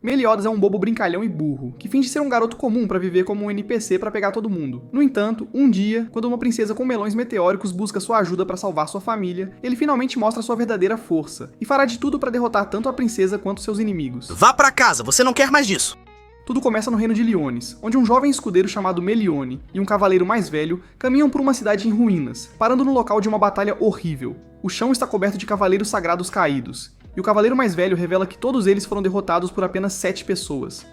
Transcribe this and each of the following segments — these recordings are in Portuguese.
Meliodas é um bobo brincalhão e burro, que finge ser um garoto comum para viver como um NPC para pegar todo mundo. No entanto, um dia, quando uma princesa com melões meteóricos busca sua ajuda para salvar sua família, ele finalmente mostra sua verdadeira força, e fará de tudo para derrotar tanto a princesa quanto seus inimigos. Vá pra casa, você não quer mais disso. Tudo começa no reino de Liones, onde um jovem escudeiro chamado Melione e um cavaleiro mais velho caminham por uma cidade em ruínas, parando no local de uma batalha horrível. O chão está coberto de cavaleiros sagrados caídos, e o cavaleiro mais velho revela que todos eles foram derrotados por apenas 7 pessoas.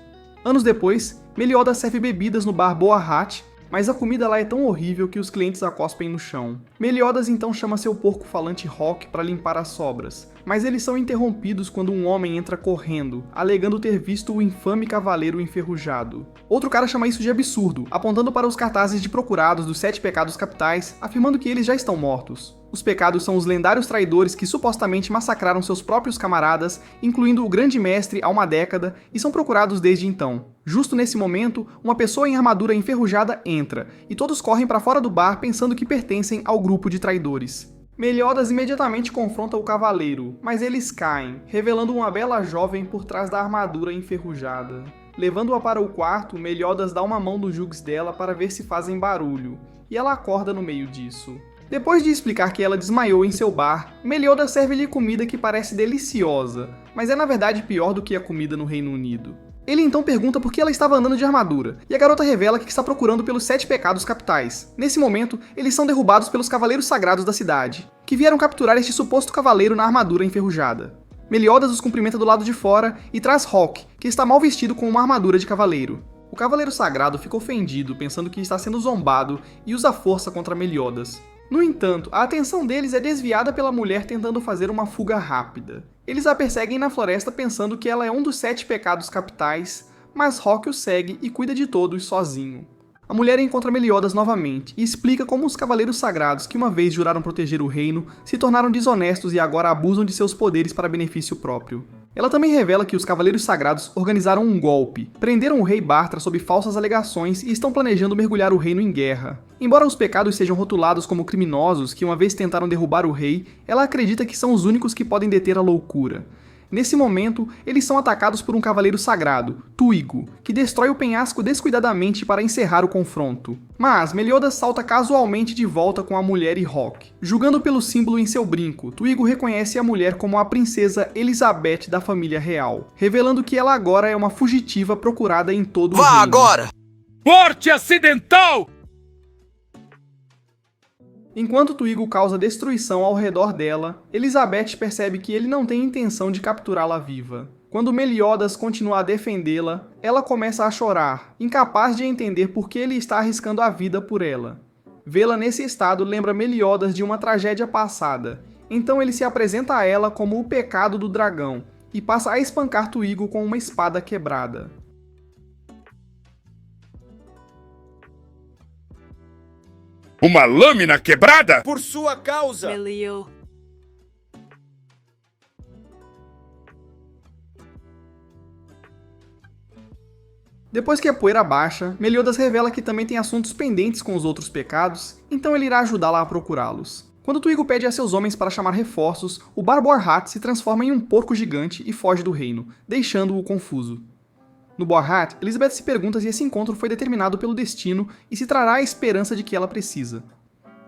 Anos depois, Meliodas serve bebidas no bar Boa Hat, mas a comida lá é tão horrível que os clientes a cospem no chão. Meliodas então chama seu porco falante Rock para limpar as sobras, mas eles são interrompidos quando um homem entra correndo, alegando ter visto o infame cavaleiro enferrujado. Outro cara chama isso de absurdo, apontando para os cartazes de procurados dos 7 pecados capitais, afirmando que eles já estão mortos. Os pecados são os lendários traidores que supostamente massacraram seus próprios camaradas, incluindo o grande mestre há uma década, e são procurados desde então. Justo nesse momento, uma pessoa em armadura enferrujada entra, e todos correm para fora do bar pensando que pertencem ao grupo de traidores. Meliodas imediatamente confronta o cavaleiro, mas eles caem, revelando uma bela jovem por trás da armadura enferrujada. Levando-a para o quarto, Meliodas dá uma mão nos jugs dela para ver se fazem barulho, e ela acorda no meio disso. Depois de explicar que ela desmaiou em seu bar, Meliodas serve-lhe comida que parece deliciosa, mas é na verdade pior do que a comida no Reino Unido. Ele então pergunta por que ela estava andando de armadura, e a garota revela que está procurando pelos 7 pecados capitais. Nesse momento, eles são derrubados pelos cavaleiros sagrados da cidade, que vieram capturar este suposto cavaleiro na armadura enferrujada. Meliodas os cumprimenta do lado de fora e traz Rock, que está mal vestido com uma armadura de cavaleiro. O cavaleiro sagrado fica ofendido, pensando que está sendo zombado, e usa força contra Meliodas. No entanto, a atenção deles é desviada pela mulher tentando fazer uma fuga rápida. Eles a perseguem na floresta pensando que ela é um dos 7 pecados capitais, mas Rock o segue e cuida de todos sozinho. A mulher encontra Meliodas novamente e explica como os cavaleiros sagrados que uma vez juraram proteger o reino se tornaram desonestos e agora abusam de seus poderes para benefício próprio. Ela também revela que os cavaleiros sagrados organizaram um golpe, prenderam o rei Bartra sob falsas alegações e estão planejando mergulhar o reino em guerra. Embora os pecados sejam rotulados como criminosos que uma vez tentaram derrubar o rei, ela acredita que são os únicos que podem deter a loucura. Nesse momento, eles são atacados por um cavaleiro sagrado, Tuigo, que destrói o penhasco descuidadamente para encerrar o confronto. Mas Meliodas salta casualmente de volta com a mulher e Rock. Julgando pelo símbolo em seu brinco, Tuigo reconhece a mulher como a princesa Elizabeth da família real, revelando que ela agora é uma fugitiva procurada em todo o reino. Vá agora! Morte acidental! Enquanto Tuigo causa destruição ao redor dela, Elizabeth percebe que ele não tem intenção de capturá-la viva. Quando Meliodas continua a defendê-la, ela começa a chorar, incapaz de entender por que ele está arriscando a vida por ela. Vê-la nesse estado lembra Meliodas de uma tragédia passada, então ele se apresenta a ela como o pecado do dragão e passa a espancar Tuigo com uma espada quebrada. Uma lâmina quebrada? Por sua causa! Melio. Depois que a poeira baixa, Meliodas revela que também tem assuntos pendentes com os outros pecados, então ele irá ajudá-la a procurá-los. Quando Tuigo pede a seus homens para chamar reforços, o Barboar se transforma em um porco gigante e foge do reino, deixando-o confuso. No Boar, Elizabeth se pergunta se esse encontro foi determinado pelo destino e se trará a esperança de que ela precisa.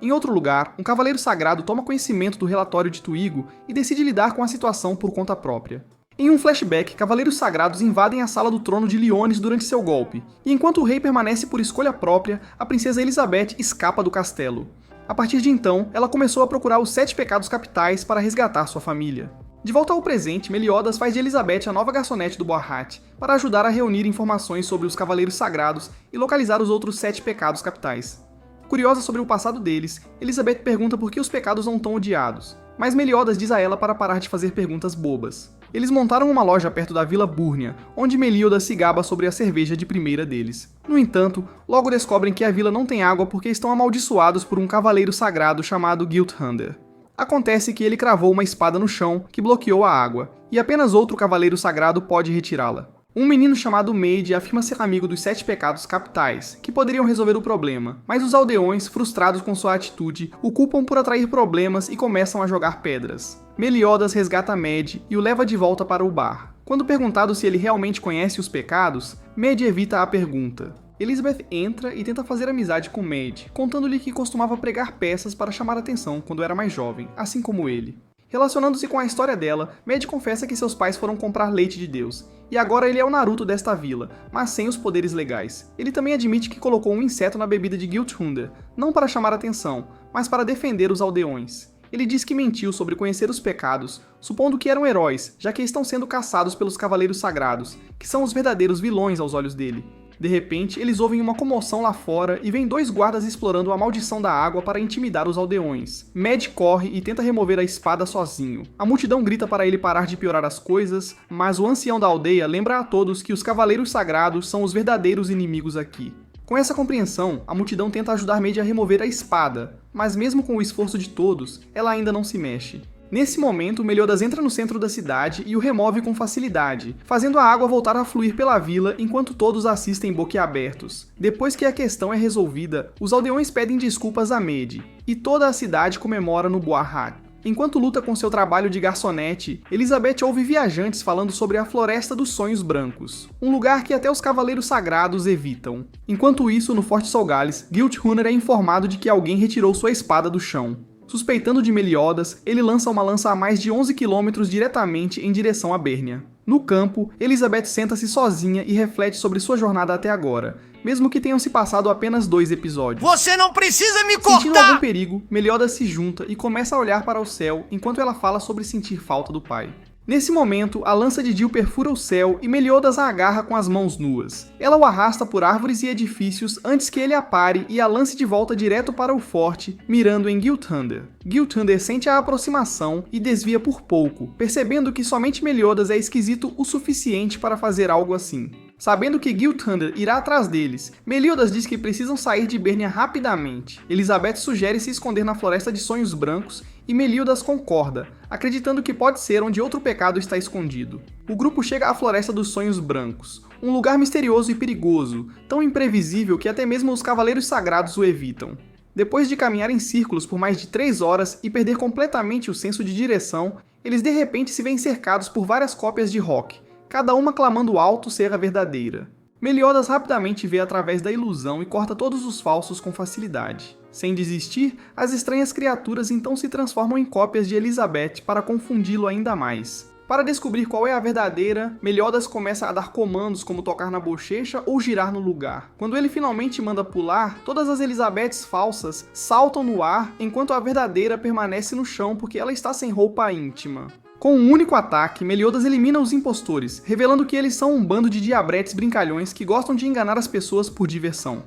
Em outro lugar, um cavaleiro sagrado toma conhecimento do relatório de Tuigo e decide lidar com a situação por conta própria. Em um flashback, cavaleiros sagrados invadem a sala do trono de Liones durante seu golpe, e enquanto o rei permanece por escolha própria, a princesa Elizabeth escapa do castelo. A partir de então, ela começou a procurar os 7 pecados capitais para resgatar sua família. De volta ao presente, Meliodas faz de Elizabeth a nova garçonete do Boar para ajudar a reunir informações sobre os cavaleiros sagrados e localizar os outros 7 pecados capitais. Curiosa sobre o passado deles, Elizabeth pergunta por que os pecados não tão odiados, mas Meliodas diz a ela para parar de fazer perguntas bobas. Eles montaram uma loja perto da Vila Búrnia, onde Meliodas se gaba sobre a cerveja de primeira deles. No entanto, logo descobrem que a vila não tem água porque estão amaldiçoados por um cavaleiro sagrado chamado Gilthander. Acontece que ele cravou uma espada no chão que bloqueou a água, e apenas outro cavaleiro sagrado pode retirá-la. Um menino chamado Made afirma ser amigo dos 7 pecados capitais, que poderiam resolver o problema, mas os aldeões, frustrados com sua atitude, o culpam por atrair problemas e começam a jogar pedras. Meliodas resgata Mad e o leva de volta para o bar. Quando perguntado se ele realmente conhece os pecados, Mad evita a pergunta. Elizabeth entra e tenta fazer amizade com Mad, contando-lhe que costumava pregar peças para chamar atenção quando era mais jovem, assim como ele. Relacionando-se com a história dela, Mad confessa que seus pais foram comprar leite de Deus, e agora ele é o Naruto desta vila, mas sem os poderes legais. Ele também admite que colocou um inseto na bebida de Gilthunder, não para chamar atenção, mas para defender os aldeões. Ele diz que mentiu sobre conhecer os pecados, supondo que eram heróis, já que estão sendo caçados pelos Cavaleiros Sagrados, que são os verdadeiros vilões aos olhos dele. De repente, eles ouvem uma comoção lá fora e vêm 2 guardas explorando a maldição da água para intimidar os aldeões. Mad corre e tenta remover a espada sozinho. A multidão grita para ele parar de piorar as coisas, mas o ancião da aldeia lembra a todos que os Cavaleiros Sagrados são os verdadeiros inimigos aqui. Com essa compreensão, a multidão tenta ajudar Mad a remover a espada, mas mesmo com o esforço de todos, ela ainda não se mexe. Nesse momento, Meliodas entra no centro da cidade e o remove com facilidade, fazendo a água voltar a fluir pela vila enquanto todos assistem boquiabertos. Depois que a questão é resolvida, os aldeões pedem desculpas a Mad, e toda a cidade comemora no Boarhat. Enquanto luta com seu trabalho de garçonete, Elizabeth ouve viajantes falando sobre a Floresta dos Sonhos Brancos, um lugar que até os Cavaleiros Sagrados evitam. Enquanto isso, no Forte Solgalles, Gilthunder é informado de que alguém retirou sua espada do chão. Suspeitando de Meliodas, ele lança uma lança a mais de 11 km diretamente em direção a Bernia. No campo, Elizabeth senta-se sozinha e reflete sobre sua jornada até agora, mesmo que tenham se passado apenas 2 episódios. Você não precisa me cortar! Sentindo algum perigo, Meliodas se junta e começa a olhar para o céu enquanto ela fala sobre sentir falta do pai. Nesse momento, a lança de Jill perfura o céu e Meliodas a agarra com as mãos nuas. Ela o arrasta por árvores e edifícios antes que ele a pare e a lance de volta direto para o forte, mirando em Gilthunder. Gilthunder sente a aproximação e desvia por pouco, percebendo que somente Meliodas é esquisito o suficiente para fazer algo assim. Sabendo que Gilthunder irá atrás deles, Meliodas diz que precisam sair de Bernia rapidamente. Elizabeth sugere se esconder na Floresta de Sonhos Brancos e Meliodas concorda, acreditando que pode ser onde outro pecado está escondido. O grupo chega à Floresta dos Sonhos Brancos, um lugar misterioso e perigoso, tão imprevisível que até mesmo os Cavaleiros Sagrados o evitam. Depois de caminhar em círculos por mais de 3 horas e perder completamente o senso de direção, eles de repente se veem cercados por várias cópias de Rock, cada uma clamando alto ser a verdadeira. Meliodas rapidamente vê através da ilusão e corta todos os falsos com facilidade. Sem desistir, as estranhas criaturas então se transformam em cópias de Elizabeth para confundi-lo ainda mais. Para descobrir qual é a verdadeira, Meliodas começa a dar comandos como tocar na bochecha ou girar no lugar. Quando ele finalmente manda pular, todas as Elizabeths falsas saltam no ar, enquanto a verdadeira permanece no chão porque ela está sem roupa íntima. Com um único ataque, Meliodas elimina os impostores, revelando que eles são um bando de diabretes brincalhões que gostam de enganar as pessoas por diversão.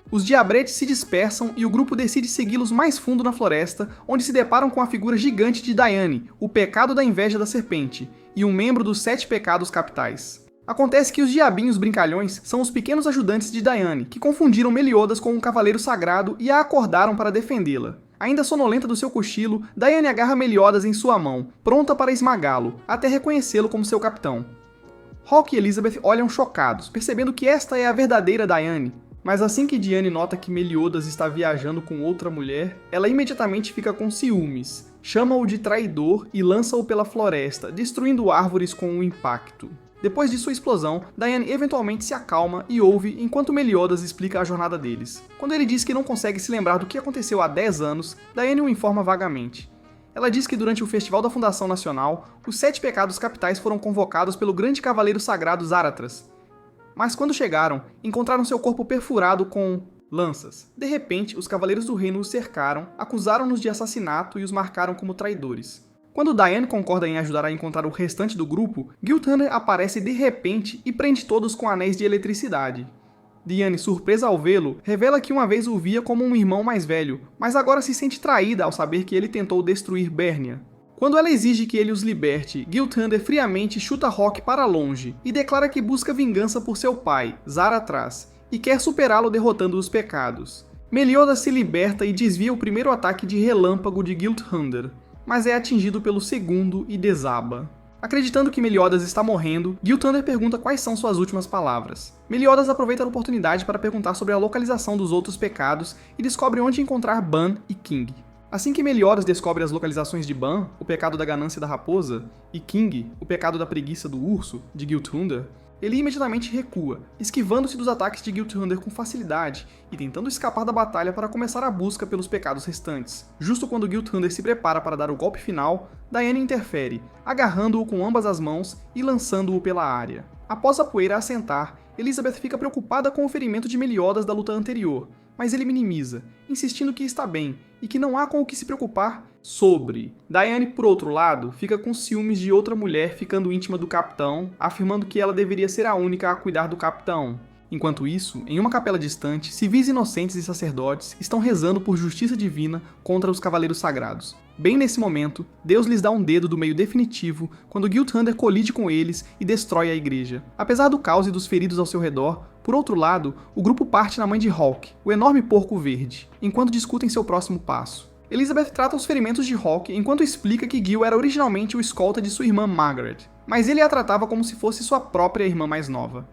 Os diabretes se dispersam e o grupo decide segui-los mais fundo na floresta, onde se deparam com a figura gigante de Diane, o pecado da inveja da serpente, e um membro dos 7 pecados capitais. Acontece que os diabinhos brincalhões são os pequenos ajudantes de Diane, que confundiram Meliodas com um cavaleiro sagrado e a acordaram para defendê-la. Ainda sonolenta do seu cochilo, Diane agarra Meliodas em sua mão, pronta para esmagá-lo, até reconhecê-lo como seu capitão. Hawk e Elizabeth olham chocados, percebendo que esta é a verdadeira Diane. Mas assim que Diane nota que Meliodas está viajando com outra mulher, ela imediatamente fica com ciúmes, chama-o de traidor e lança-o pela floresta, destruindo árvores com o impacto. Depois de sua explosão, Diane eventualmente se acalma e ouve enquanto Meliodas explica a jornada deles. Quando ele diz que não consegue se lembrar do que aconteceu há 10 anos, Diane o informa vagamente. Ela diz que durante o Festival da Fundação Nacional, os 7 pecados capitais foram convocados pelo grande cavaleiro sagrado Zaratras. Mas quando chegaram, encontraram seu corpo perfurado com lanças. De repente, os cavaleiros do reino os cercaram, acusaram-nos de assassinato e os marcaram como traidores. Quando Diane concorda em ajudar a encontrar o restante do grupo, Gilthunder aparece de repente e prende todos com anéis de eletricidade. Diane, surpresa ao vê-lo, revela que uma vez o via como um irmão mais velho, mas agora se sente traída ao saber que ele tentou destruir Bernia. Quando ela exige que ele os liberte, Gilthunder friamente chuta Rock para longe e declara que busca vingança por seu pai, Zaratras, e quer superá-lo derrotando os pecados. Meliodas se liberta e desvia o primeiro ataque de relâmpago de Gilthunder, mas é atingido pelo segundo e desaba. Acreditando que Meliodas está morrendo, Gilthunder pergunta quais são suas últimas palavras. Meliodas aproveita a oportunidade para perguntar sobre a localização dos outros pecados e descobre onde encontrar Ban e King. Assim que Meliodas descobre as localizações de Ban, o pecado da ganância da raposa, e King, o pecado da preguiça do urso, de Gilthunder, ele imediatamente recua, esquivando-se dos ataques de Gilthunder com facilidade e tentando escapar da batalha para começar a busca pelos pecados restantes. Justo quando Gilthunder se prepara para dar o golpe final, Diane interfere, agarrando-o com ambas as mãos e lançando-o pela área. Após a poeira assentar, Elizabeth fica preocupada com o ferimento de Meliodas da luta anterior, mas ele minimiza, insistindo que está bem e que não há com o que se preocupar sobre. Diane, por outro lado, fica com ciúmes de outra mulher ficando íntima do capitão, afirmando que ela deveria ser a única a cuidar do capitão. Enquanto isso, em uma capela distante, civis inocentes e sacerdotes estão rezando por justiça divina contra os cavaleiros sagrados. Bem nesse momento, Deus lhes dá um dedo do meio definitivo quando Gilthunder colide com eles e destrói a igreja. Apesar do caos e dos feridos ao seu redor, por outro lado, o grupo parte na mãe de Hawke, o enorme porco verde, enquanto discutem seu próximo passo. Elizabeth trata os ferimentos de Hawke enquanto explica que Gil era originalmente o escolta de sua irmã Margaret, mas ele a tratava como se fosse sua própria irmã mais nova.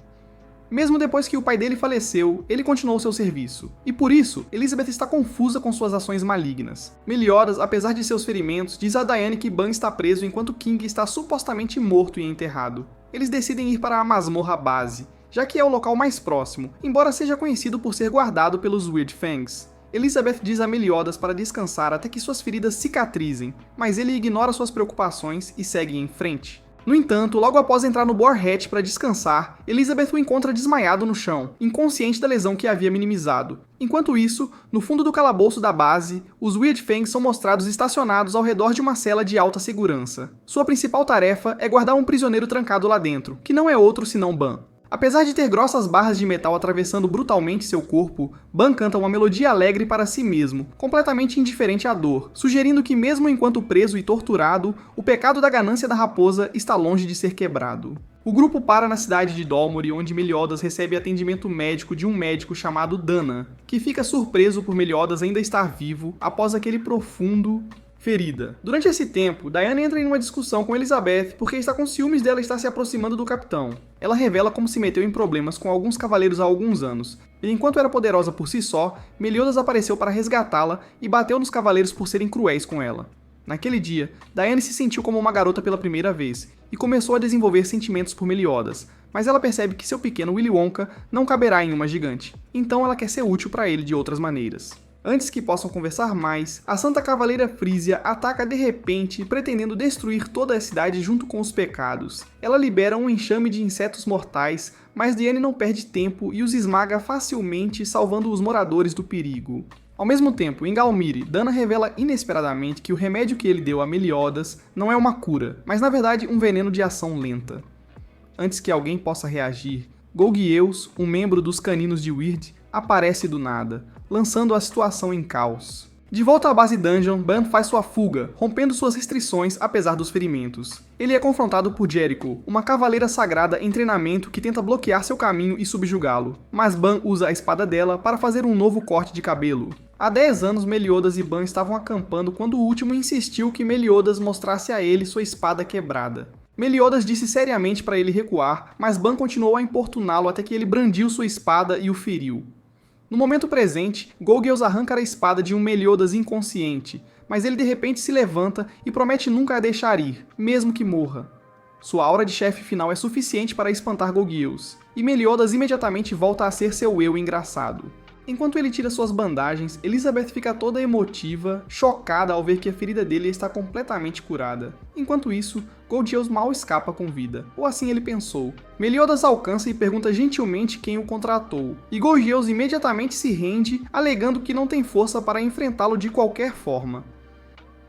Mesmo depois que o pai dele faleceu, ele continuou seu serviço, e por isso, Elizabeth está confusa com suas ações malignas. Meliodas, apesar de seus ferimentos, diz a Diane que Ban está preso enquanto King está supostamente morto e enterrado. Eles decidem ir para a masmorra base, já que é o local mais próximo, embora seja conhecido por ser guardado pelos Weird Fangs. Elizabeth diz a Meliodas para descansar até que suas feridas cicatrizem, mas ele ignora suas preocupações e segue em frente. No entanto, logo após entrar no Boar Hatch para descansar, Elizabeth o encontra desmaiado no chão, inconsciente da lesão que havia minimizado. Enquanto isso, no fundo do calabouço da base, os Weird Fangs são mostrados estacionados ao redor de uma cela de alta segurança. Sua principal tarefa é guardar um prisioneiro trancado lá dentro, que não é outro senão Ban. Apesar de ter grossas barras de metal atravessando brutalmente seu corpo, Ban canta uma melodia alegre para si mesmo, completamente indiferente à dor, sugerindo que mesmo enquanto preso e torturado, o pecado da ganância da raposa está longe de ser quebrado. O grupo para na cidade de Dolmory, onde Meliodas recebe atendimento médico de um médico chamado Dana, que fica surpreso por Meliodas ainda estar vivo após aquele profundo ferida. Durante esse tempo, Diane entra em uma discussão com Elizabeth porque está com ciúmes dela estar se aproximando do capitão. Ela revela como se meteu em problemas com alguns cavaleiros há alguns anos, e enquanto era poderosa por si só, Meliodas apareceu para resgatá-la e bateu nos cavaleiros por serem cruéis com ela. Naquele dia, Diane se sentiu como uma garota pela primeira vez, e começou a desenvolver sentimentos por Meliodas, mas ela percebe que seu pequeno Willy Wonka não caberá em uma gigante, então ela quer ser útil para ele de outras maneiras. Antes que possam conversar mais, a Santa Cavaleira Frisia ataca de repente, pretendendo destruir toda a cidade junto com os pecados. Ela libera um enxame de insetos mortais, mas Diane não perde tempo e os esmaga facilmente, salvando os moradores do perigo. Ao mesmo tempo, em Galmiri, Dana revela inesperadamente que o remédio que ele deu a Meliodas não é uma cura, mas na verdade um veneno de ação lenta. Antes que alguém possa reagir, Golgieus, um membro dos Caninos de Wyrd, aparece do nada, lançando a situação em caos. De volta à base Dungeon, Ban faz sua fuga, rompendo suas restrições apesar dos ferimentos. Ele é confrontado por Jericho, uma cavaleira sagrada em treinamento que tenta bloquear seu caminho e subjugá-lo, mas Ban usa a espada dela para fazer um novo corte de cabelo. Há 10 anos, Meliodas e Ban estavam acampando quando o último insistiu que Meliodas mostrasse a ele sua espada quebrada. Meliodas disse seriamente para ele recuar, mas Ban continuou a importuná-lo até que ele brandiu sua espada e o feriu. No momento presente, Golgieus arranca a espada de um Meliodas inconsciente, mas ele de repente se levanta e promete nunca a deixar ir, mesmo que morra. Sua aura de chefe final é suficiente para espantar Golgieus, e Meliodas imediatamente volta a ser seu eu engraçado. Enquanto ele tira suas bandagens, Elizabeth fica toda emotiva, chocada ao ver que a ferida dele está completamente curada. Enquanto isso, Golgieus mal escapa com vida, ou assim ele pensou. Meliodas alcança e pergunta gentilmente quem o contratou, e Golgieus imediatamente se rende, alegando que não tem força para enfrentá-lo de qualquer forma.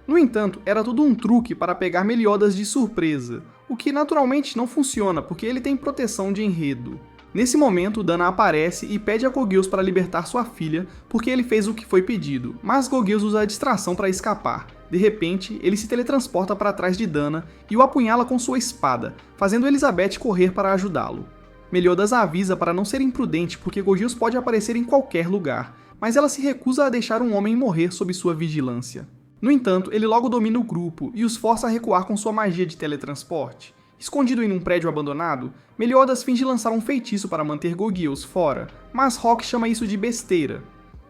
No entanto, era tudo um truque para pegar Meliodas de surpresa, o que naturalmente não funciona porque ele tem proteção de enredo. Nesse momento, Dana aparece e pede a Golgieus para libertar sua filha, porque ele fez o que foi pedido, mas Golgieus usa a distração para escapar. De repente, ele se teletransporta para trás de Dana e o apunhala com sua espada, fazendo Elizabeth correr para ajudá-lo. Meliodas a avisa para não ser imprudente porque Golgieus pode aparecer em qualquer lugar, mas ela se recusa a deixar um homem morrer sob sua vigilância. No entanto, ele logo domina o grupo e os força a recuar com sua magia de teletransporte. Escondido em um prédio abandonado, Meliodas finge lançar um feitiço para manter Golgios fora, mas Hawk chama isso de besteira.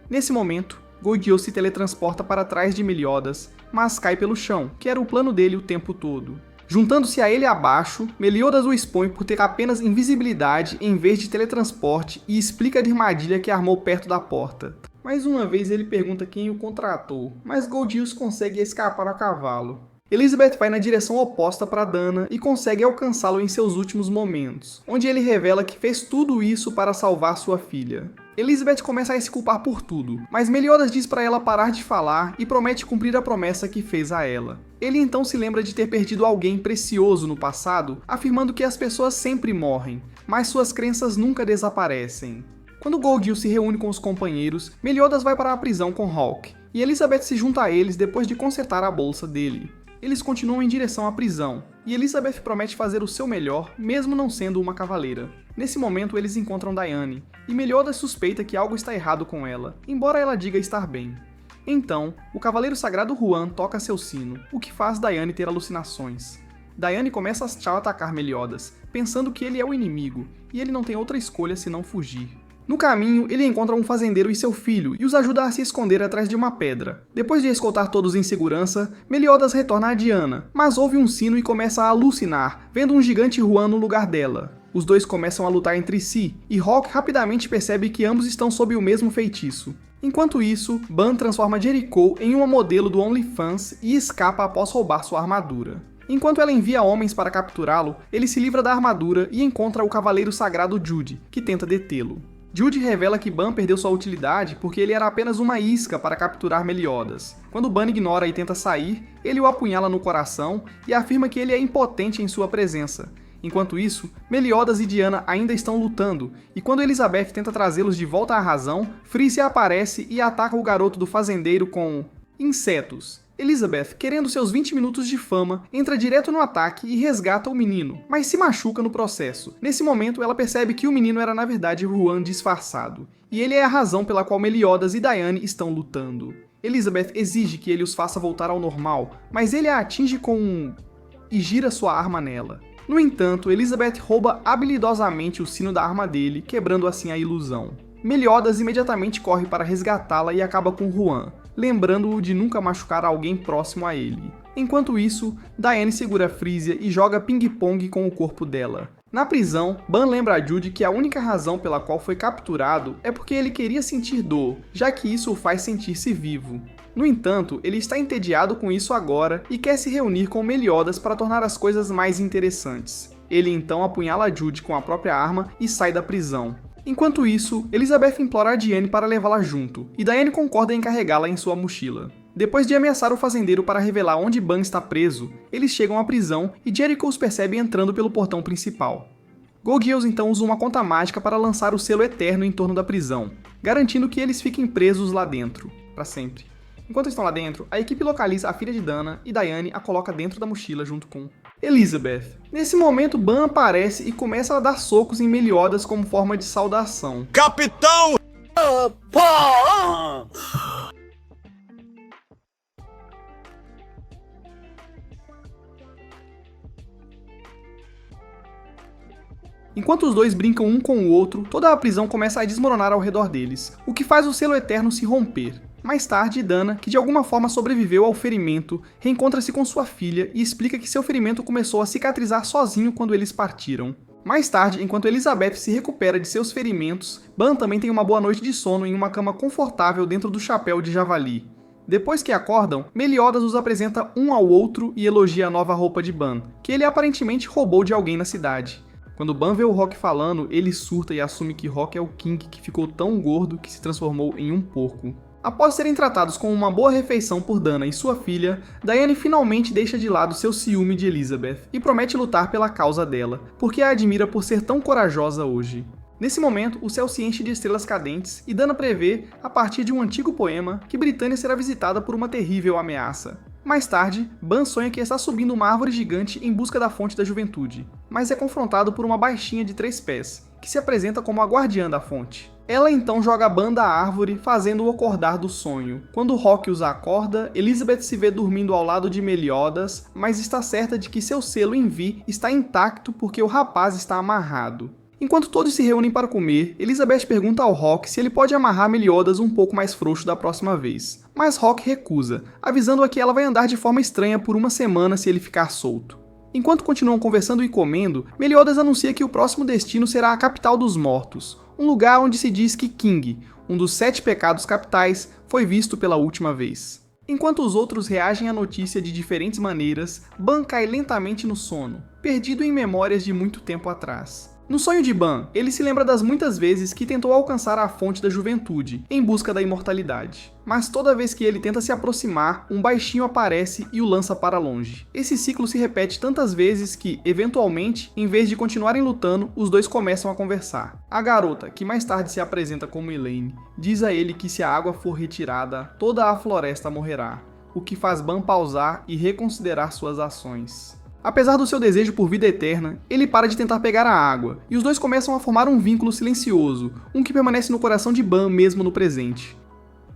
Nesse momento, Golgios se teletransporta para trás de Meliodas, mas cai pelo chão, que era o plano dele o tempo todo. Juntando-se a ele abaixo, Meliodas o expõe por ter apenas invisibilidade em vez de teletransporte e explica a armadilha que armou perto da porta. Mais uma vez ele pergunta quem o contratou, mas Golgios consegue escapar a cavalo. Elizabeth vai na direção oposta para Dana e consegue alcançá-lo em seus últimos momentos, onde ele revela que fez tudo isso para salvar sua filha. Elizabeth começa a se culpar por tudo, mas Meliodas diz para ela parar de falar e promete cumprir a promessa que fez a ela. Ele então se lembra de ter perdido alguém precioso no passado, afirmando que as pessoas sempre morrem, mas suas crenças nunca desaparecem. Quando Golgios se reúne com os companheiros, Meliodas vai para a prisão com Hawk, e Elizabeth se junta a eles depois de consertar a bolsa dele. Eles continuam em direção à prisão, e Elizabeth promete fazer o seu melhor, mesmo não sendo uma cavaleira. Nesse momento eles encontram Diane, e Meliodas suspeita que algo está errado com ela, embora ela diga estar bem. Então, o Cavaleiro Sagrado Juan toca seu sino, o que faz Diane ter alucinações. Diane começa a atacar Meliodas, pensando que ele é o inimigo, e ele não tem outra escolha senão fugir. No caminho, ele encontra um fazendeiro e seu filho e os ajuda a se esconder atrás de uma pedra. Depois de escoltar todos em segurança, Meliodas retorna a Diana, mas ouve um sino e começa a alucinar, vendo um gigante Juan no lugar dela. Os dois começam a lutar entre si, e Hawk rapidamente percebe que ambos estão sob o mesmo feitiço. Enquanto isso, Ban transforma Jericho em uma modelo do OnlyFans e escapa após roubar sua armadura. Enquanto ela envia homens para capturá-lo, ele se livra da armadura e encontra o Cavaleiro Sagrado Jude, que tenta detê-lo. Jude revela que Ban perdeu sua utilidade porque ele era apenas uma isca para capturar Meliodas. Quando Ban ignora e tenta sair, ele o apunhala no coração e afirma que ele é impotente em sua presença. Enquanto isso, Meliodas e Diana ainda estão lutando, e quando Elizabeth tenta trazê-los de volta à razão, Frisia aparece e ataca o garoto do fazendeiro com insetos. Elizabeth, querendo seus 20 minutos de fama, entra direto no ataque e resgata o menino, mas se machuca no processo. Nesse momento, ela percebe que o menino era na verdade Juan disfarçado, e ele é a razão pela qual Meliodas e Diane estão lutando. Elizabeth exige que ele os faça voltar ao normal, mas ele a atinge com e gira sua arma nela. No entanto, Elizabeth rouba habilidosamente o sino da arma dele, quebrando assim a ilusão. Meliodas imediatamente corre para resgatá-la e acaba com Juan, lembrando-o de nunca machucar alguém próximo a ele. Enquanto isso, Diane segura Frisia e joga ping-pong com o corpo dela. Na prisão, Ban lembra a Jude que a única razão pela qual foi capturado é porque ele queria sentir dor, já que isso o faz sentir-se vivo. No entanto, ele está entediado com isso agora e quer se reunir com Meliodas para tornar as coisas mais interessantes. Ele então apunhala Jude com a própria arma e sai da prisão. Enquanto isso, Elizabeth implora a Diane para levá-la junto, e Diane concorda em carregá-la em sua mochila. Depois de ameaçar o fazendeiro para revelar onde Ban está preso, eles chegam à prisão e Jericho os percebe entrando pelo portão principal. Golgios então usa uma conta mágica para lançar o selo eterno em torno da prisão, garantindo que eles fiquem presos lá dentro, para sempre. Enquanto estão lá dentro, a equipe localiza a filha de Dana e Diane a coloca dentro da mochila junto com Elizabeth. Nesse momento, Ban aparece e começa a dar socos em Meliodas como forma de saudação. Capitão! Enquanto os dois brincam um com o outro, toda a prisão começa a desmoronar ao redor deles, o que faz o selo eterno se romper. Mais tarde, Dana, que de alguma forma sobreviveu ao ferimento, reencontra-se com sua filha e explica que seu ferimento começou a cicatrizar sozinho quando eles partiram. Mais tarde, enquanto Elizabeth se recupera de seus ferimentos, Ban também tem uma boa noite de sono em uma cama confortável dentro do chapéu de javali. Depois que acordam, Meliodas os apresenta um ao outro e elogia a nova roupa de Ban, que ele aparentemente roubou de alguém na cidade. Quando Ban vê o Hawk falando, ele surta e assume que Hawk é o King que ficou tão gordo que se transformou em um porco. Após serem tratados com uma boa refeição por Dana e sua filha, Diane finalmente deixa de lado seu ciúme de Elizabeth e promete lutar pela causa dela, porque a admira por ser tão corajosa hoje. Nesse momento, o céu se enche de estrelas cadentes e Dana prevê, a partir de um antigo poema, que Britânia será visitada por uma terrível ameaça. Mais tarde, Ban sonha que está subindo uma árvore gigante em busca da fonte da juventude, mas é confrontado por uma baixinha de 3 pés, que se apresenta como a guardiã da fonte. Ela então joga Ban da árvore, fazendo-o acordar do sonho. Quando Rock os acorda, Elizabeth se vê dormindo ao lado de Meliodas, mas está certa de que seu selo em Vi está intacto porque o rapaz está amarrado. Enquanto todos se reúnem para comer, Elizabeth pergunta ao Rock se ele pode amarrar Meliodas um pouco mais frouxo da próxima vez. Mas Rock recusa, avisando-a que ela vai andar de forma estranha por uma semana se ele ficar solto. Enquanto continuam conversando e comendo, Meliodas anuncia que o próximo destino será a capital dos mortos, um lugar onde se diz que King, um dos 7 pecados capitais, foi visto pela última vez. Enquanto os outros reagem à notícia de diferentes maneiras, Ban cai lentamente no sono, perdido em memórias de muito tempo atrás. No sonho de Ban, ele se lembra das muitas vezes que tentou alcançar a fonte da juventude, em busca da imortalidade. Mas toda vez que ele tenta se aproximar, um baixinho aparece e o lança para longe. Esse ciclo se repete tantas vezes que, eventualmente, em vez de continuarem lutando, os dois começam a conversar. A garota, que mais tarde se apresenta como Elaine, diz a ele que se a água for retirada, toda a floresta morrerá, o que faz Ban pausar e reconsiderar suas ações. Apesar do seu desejo por vida eterna, ele para de tentar pegar a água, e os dois começam a formar um vínculo silencioso, um que permanece no coração de Ban mesmo no presente.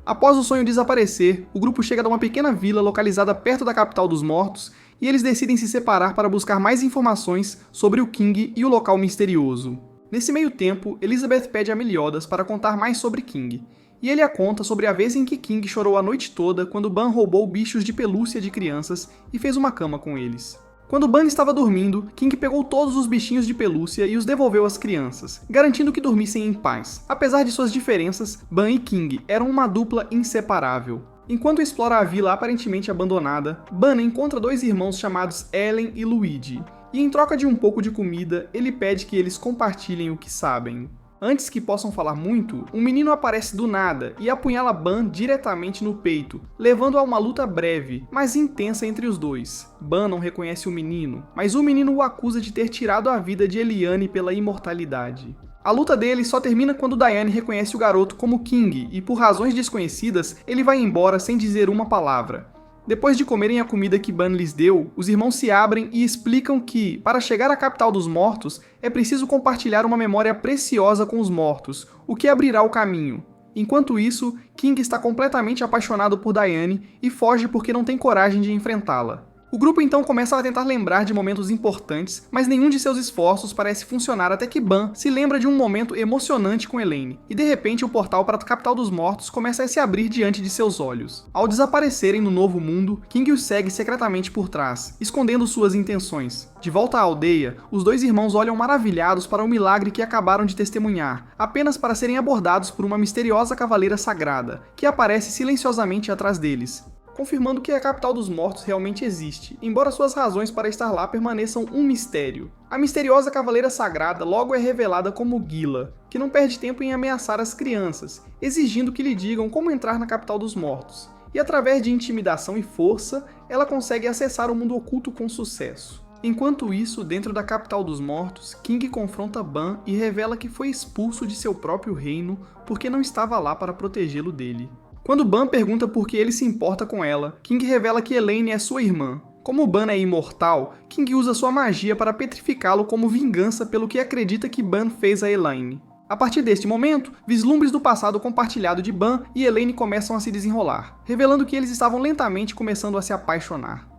Após o sonho desaparecer, o grupo chega a uma pequena vila localizada perto da capital dos mortos, e eles decidem se separar para buscar mais informações sobre o King e o local misterioso. Nesse meio tempo, Elizabeth pede a Meliodas para contar mais sobre King, e ele a conta sobre a vez em que King chorou a noite toda quando Ban roubou bichos de pelúcia de crianças e fez uma cama com eles. Quando Ban estava dormindo, King pegou todos os bichinhos de pelúcia e os devolveu às crianças, garantindo que dormissem em paz. Apesar de suas diferenças, Ban e King eram uma dupla inseparável. Enquanto explora a vila aparentemente abandonada, Ban encontra 2 irmãos chamados Ellen e Luigi, e em troca de um pouco de comida, ele pede que eles compartilhem o que sabem. Antes que possam falar muito, um menino aparece do nada e apunhala Ban diretamente no peito, levando a uma luta breve, mas intensa entre os dois. Ban não reconhece o menino, mas o menino o acusa de ter tirado a vida de Eliane pela imortalidade. A luta deles só termina quando Diane reconhece o garoto como King e, por razões desconhecidas, ele vai embora sem dizer uma palavra. Depois de comerem a comida que Ban lhes deu, os irmãos se abrem e explicam que, para chegar à capital dos mortos, é preciso compartilhar uma memória preciosa com os mortos, o que abrirá o caminho. Enquanto isso, King está completamente apaixonado por Diane e foge porque não tem coragem de enfrentá-la. O grupo então começa a tentar lembrar de momentos importantes, mas nenhum de seus esforços parece funcionar até que Ban se lembra de um momento emocionante com Elaine, e de repente o portal para a capital dos mortos começa a se abrir diante de seus olhos. Ao desaparecerem no novo mundo, King os segue secretamente por trás, escondendo suas intenções. De volta à aldeia, os 2 irmãos olham maravilhados para o milagre que acabaram de testemunhar, apenas para serem abordados por uma misteriosa cavaleira sagrada, que aparece silenciosamente atrás deles, confirmando que a capital dos mortos realmente existe, embora suas razões para estar lá permaneçam um mistério. A misteriosa cavaleira sagrada logo é revelada como Gila, que não perde tempo em ameaçar as crianças, exigindo que lhe digam como entrar na capital dos mortos. E através de intimidação e força, ela consegue acessar o mundo oculto com sucesso. Enquanto isso, dentro da capital dos mortos, King confronta Ban e revela que foi expulso de seu próprio reino porque não estava lá para protegê-lo dele. Quando Ban pergunta por que ele se importa com ela, King revela que Elaine é sua irmã. Como Ban é imortal, King usa sua magia para petrificá-lo como vingança pelo que acredita que Ban fez a Elaine. A partir deste momento, vislumbres do passado compartilhado de Ban e Elaine começam a se desenrolar, revelando que eles estavam lentamente começando a se apaixonar.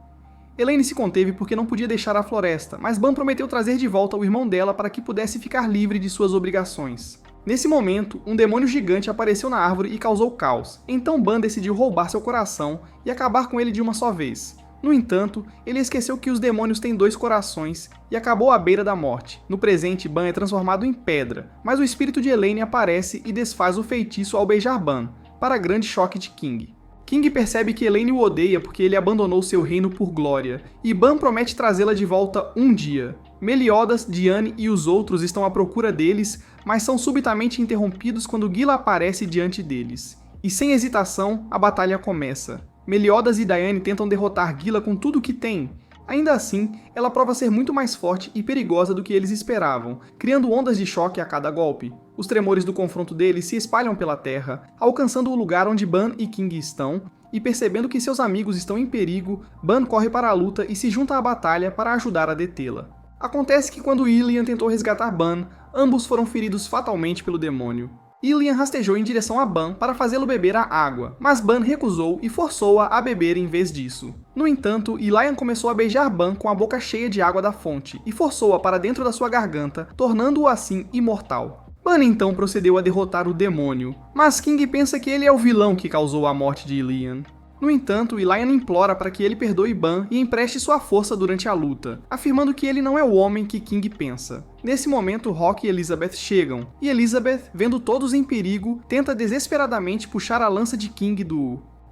Elaine se conteve porque não podia deixar a floresta, mas Ban prometeu trazer de volta o irmão dela para que pudesse ficar livre de suas obrigações. Nesse momento, um demônio gigante apareceu na árvore e causou caos, então Ban decidiu roubar seu coração e acabar com ele de uma só vez. No entanto, ele esqueceu que os demônios têm 2 corações e acabou à beira da morte. No presente, Ban é transformado em pedra, mas o espírito de Elaine aparece e desfaz o feitiço ao beijar Ban, para grande choque de King. King percebe que Elaine o odeia porque ele abandonou seu reino por glória, e Ban promete trazê-la de volta um dia. Meliodas, Diane e os outros estão à procura deles, mas são subitamente interrompidos quando Gila aparece diante deles. E sem hesitação, a batalha começa. Meliodas e Diane tentam derrotar Gila com tudo o que tem. Ainda assim, ela prova ser muito mais forte e perigosa do que eles esperavam, criando ondas de choque a cada golpe. Os tremores do confronto deles se espalham pela terra, alcançando o lugar onde Ban e King estão, e percebendo que seus amigos estão em perigo, Ban corre para a luta e se junta à batalha para ajudar a detê-la. Acontece que quando Ilian tentou resgatar Ban, ambos foram feridos fatalmente pelo demônio. Ilian rastejou em direção a Ban para fazê-lo beber a água, mas Ban recusou e forçou-a a beber em vez disso. No entanto, Ilian começou a beijar Ban com a boca cheia de água da fonte e forçou-a para dentro da sua garganta, tornando-o assim imortal. Ban então procedeu a derrotar o demônio, mas King pensa que ele é o vilão que causou a morte de Ilian. No entanto, Ilian implora para que ele perdoe Ban e empreste sua força durante a luta, afirmando que ele não é o homem que King pensa. Nesse momento, Rock e Elizabeth chegam, e Elizabeth, vendo todos em perigo, tenta desesperadamente puxar a lança de King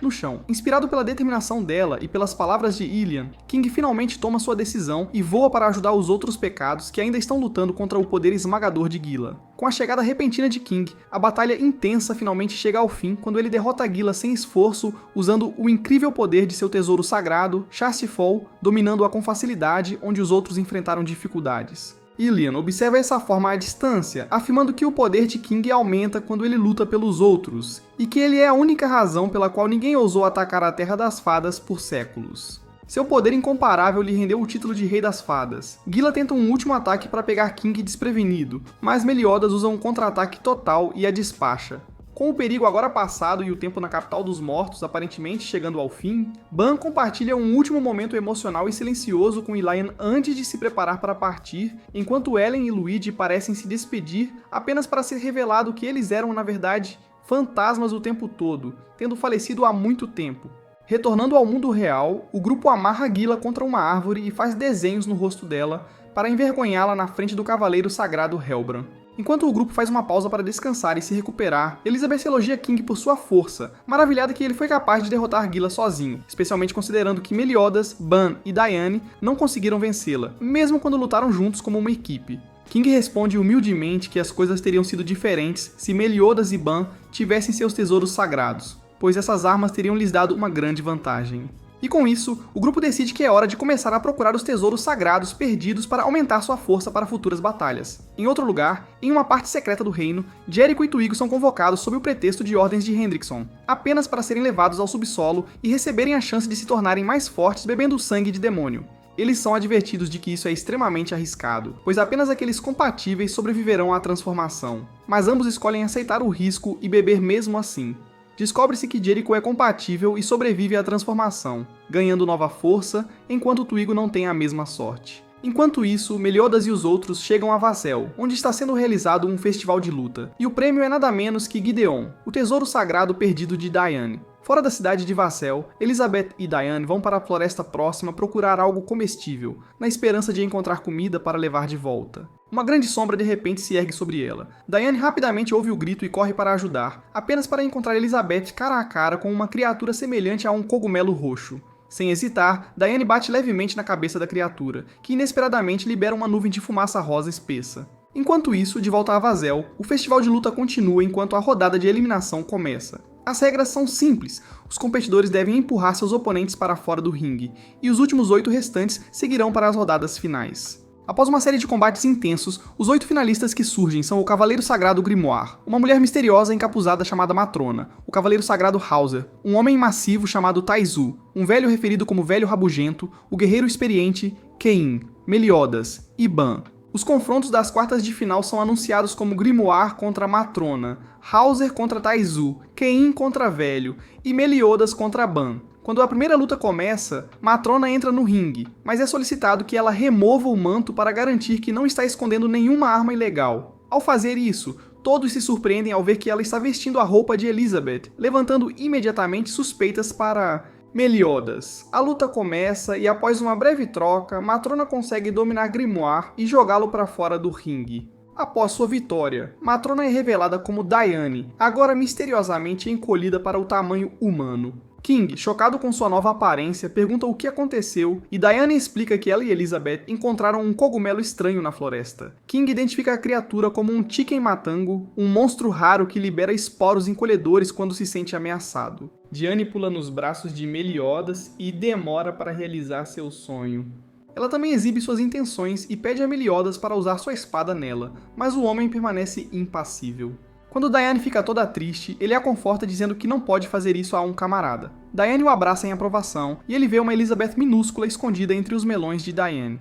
no chão. Inspirado pela determinação dela e pelas palavras de Ilian, King finalmente toma sua decisão e voa para ajudar os outros pecados que ainda estão lutando contra o poder esmagador de Gila. Com a chegada repentina de King, a batalha intensa finalmente chega ao fim quando ele derrota Gila sem esforço, usando o incrível poder de seu tesouro sagrado, Shastifol, dominando-a com facilidade onde os outros enfrentaram dificuldades. Ilian observa essa forma à distância, afirmando que o poder de King aumenta quando ele luta pelos outros, e que ele é a única razão pela qual ninguém ousou atacar a Terra das Fadas por séculos. Seu poder incomparável lhe rendeu o título de Rei das Fadas. Gila tenta um último ataque para pegar King desprevenido, mas Meliodas usa um contra-ataque total e a despacha. Com o perigo agora passado e o tempo na capital dos mortos aparentemente chegando ao fim, Ban compartilha um último momento emocional e silencioso com Ilian antes de se preparar para partir, enquanto Ellen e Luigi parecem se despedir apenas para ser revelado que eles eram, na verdade, fantasmas o tempo todo, tendo falecido há muito tempo. Retornando ao mundo real, o grupo amarra Gila contra uma árvore e faz desenhos no rosto dela para envergonhá-la na frente do cavaleiro sagrado Helbran. Enquanto o grupo faz uma pausa para descansar e se recuperar, Elizabeth elogia King por sua força, maravilhada que ele foi capaz de derrotar Gila sozinho, especialmente considerando que Meliodas, Ban e Diane não conseguiram vencê-la, mesmo quando lutaram juntos como uma equipe. King responde humildemente que as coisas teriam sido diferentes se Meliodas e Ban tivessem seus tesouros sagrados, pois essas armas teriam lhes dado uma grande vantagem. E com isso, o grupo decide que é hora de começar a procurar os tesouros sagrados perdidos para aumentar sua força para futuras batalhas. Em outro lugar, em uma parte secreta do reino, Jericho e Twigo são convocados sob o pretexto de ordens de Hendrickson, apenas para serem levados ao subsolo e receberem a chance de se tornarem mais fortes bebendo o sangue de demônio. Eles são advertidos de que isso é extremamente arriscado, pois apenas aqueles compatíveis sobreviverão à transformação, mas ambos escolhem aceitar o risco e beber mesmo assim. Descobre-se que Jericho é compatível e sobrevive à transformação, ganhando nova força, enquanto Twigo não tem a mesma sorte. Enquanto isso, Meliodas e os outros chegam a Vassel, onde está sendo realizado um festival de luta, e o prêmio é nada menos que Gideon, o tesouro sagrado perdido de Diane. Fora da cidade de Vassel, Elizabeth e Diane vão para a floresta próxima procurar algo comestível, na esperança de encontrar comida para levar de volta. Uma grande sombra de repente se ergue sobre ela. Diane rapidamente ouve o grito e corre para ajudar, apenas para encontrar Elizabeth cara a cara com uma criatura semelhante a um cogumelo roxo. Sem hesitar, Diane bate levemente na cabeça da criatura, que inesperadamente libera uma nuvem de fumaça rosa espessa. Enquanto isso, de volta a Vassel, o festival de luta continua enquanto a rodada de eliminação começa. As regras são simples, os competidores devem empurrar seus oponentes para fora do ringue, e os últimos 8 restantes seguirão para as rodadas finais. Após uma série de combates intensos, os 8 finalistas que surgem são o Cavaleiro Sagrado Grimoire, uma mulher misteriosa encapuzada chamada Matrona, o Cavaleiro Sagrado Hauser, um homem massivo chamado Taizu, um velho referido como Velho Rabugento, o Guerreiro Experiente, Kein, Meliodas e Ban. Os confrontos das quartas de final são anunciados como Grimoire contra Matrona, Hauser contra Taizu, Kein contra Velho e Meliodas contra Ban. Quando a primeira luta começa, Matrona entra no ringue, mas é solicitado que ela remova o manto para garantir que não está escondendo nenhuma arma ilegal. Ao fazer isso, todos se surpreendem ao ver que ela está vestindo a roupa de Elizabeth, levantando imediatamente suspeitas para Meliodas. A luta começa e após uma breve troca, Matrona consegue dominar Grimoire e jogá-lo para fora do ringue. Após sua vitória, Matrona é revelada como Diane, agora misteriosamente encolhida para o tamanho humano. King, chocado com sua nova aparência, pergunta o que aconteceu e Diane explica que ela e Elizabeth encontraram um cogumelo estranho na floresta. King identifica a criatura como um chicken matango, um monstro raro que libera esporos encolhedores quando se sente ameaçado. Diane pula nos braços de Meliodas e demora para realizar seu sonho. Ela também exibe suas intenções e pede a Meliodas para usar sua espada nela, mas o homem permanece impassível. Quando Diane fica toda triste, ele a conforta dizendo que não pode fazer isso a um camarada. Diane o abraça em aprovação e ele vê uma Elizabeth minúscula escondida entre os melões de Diane.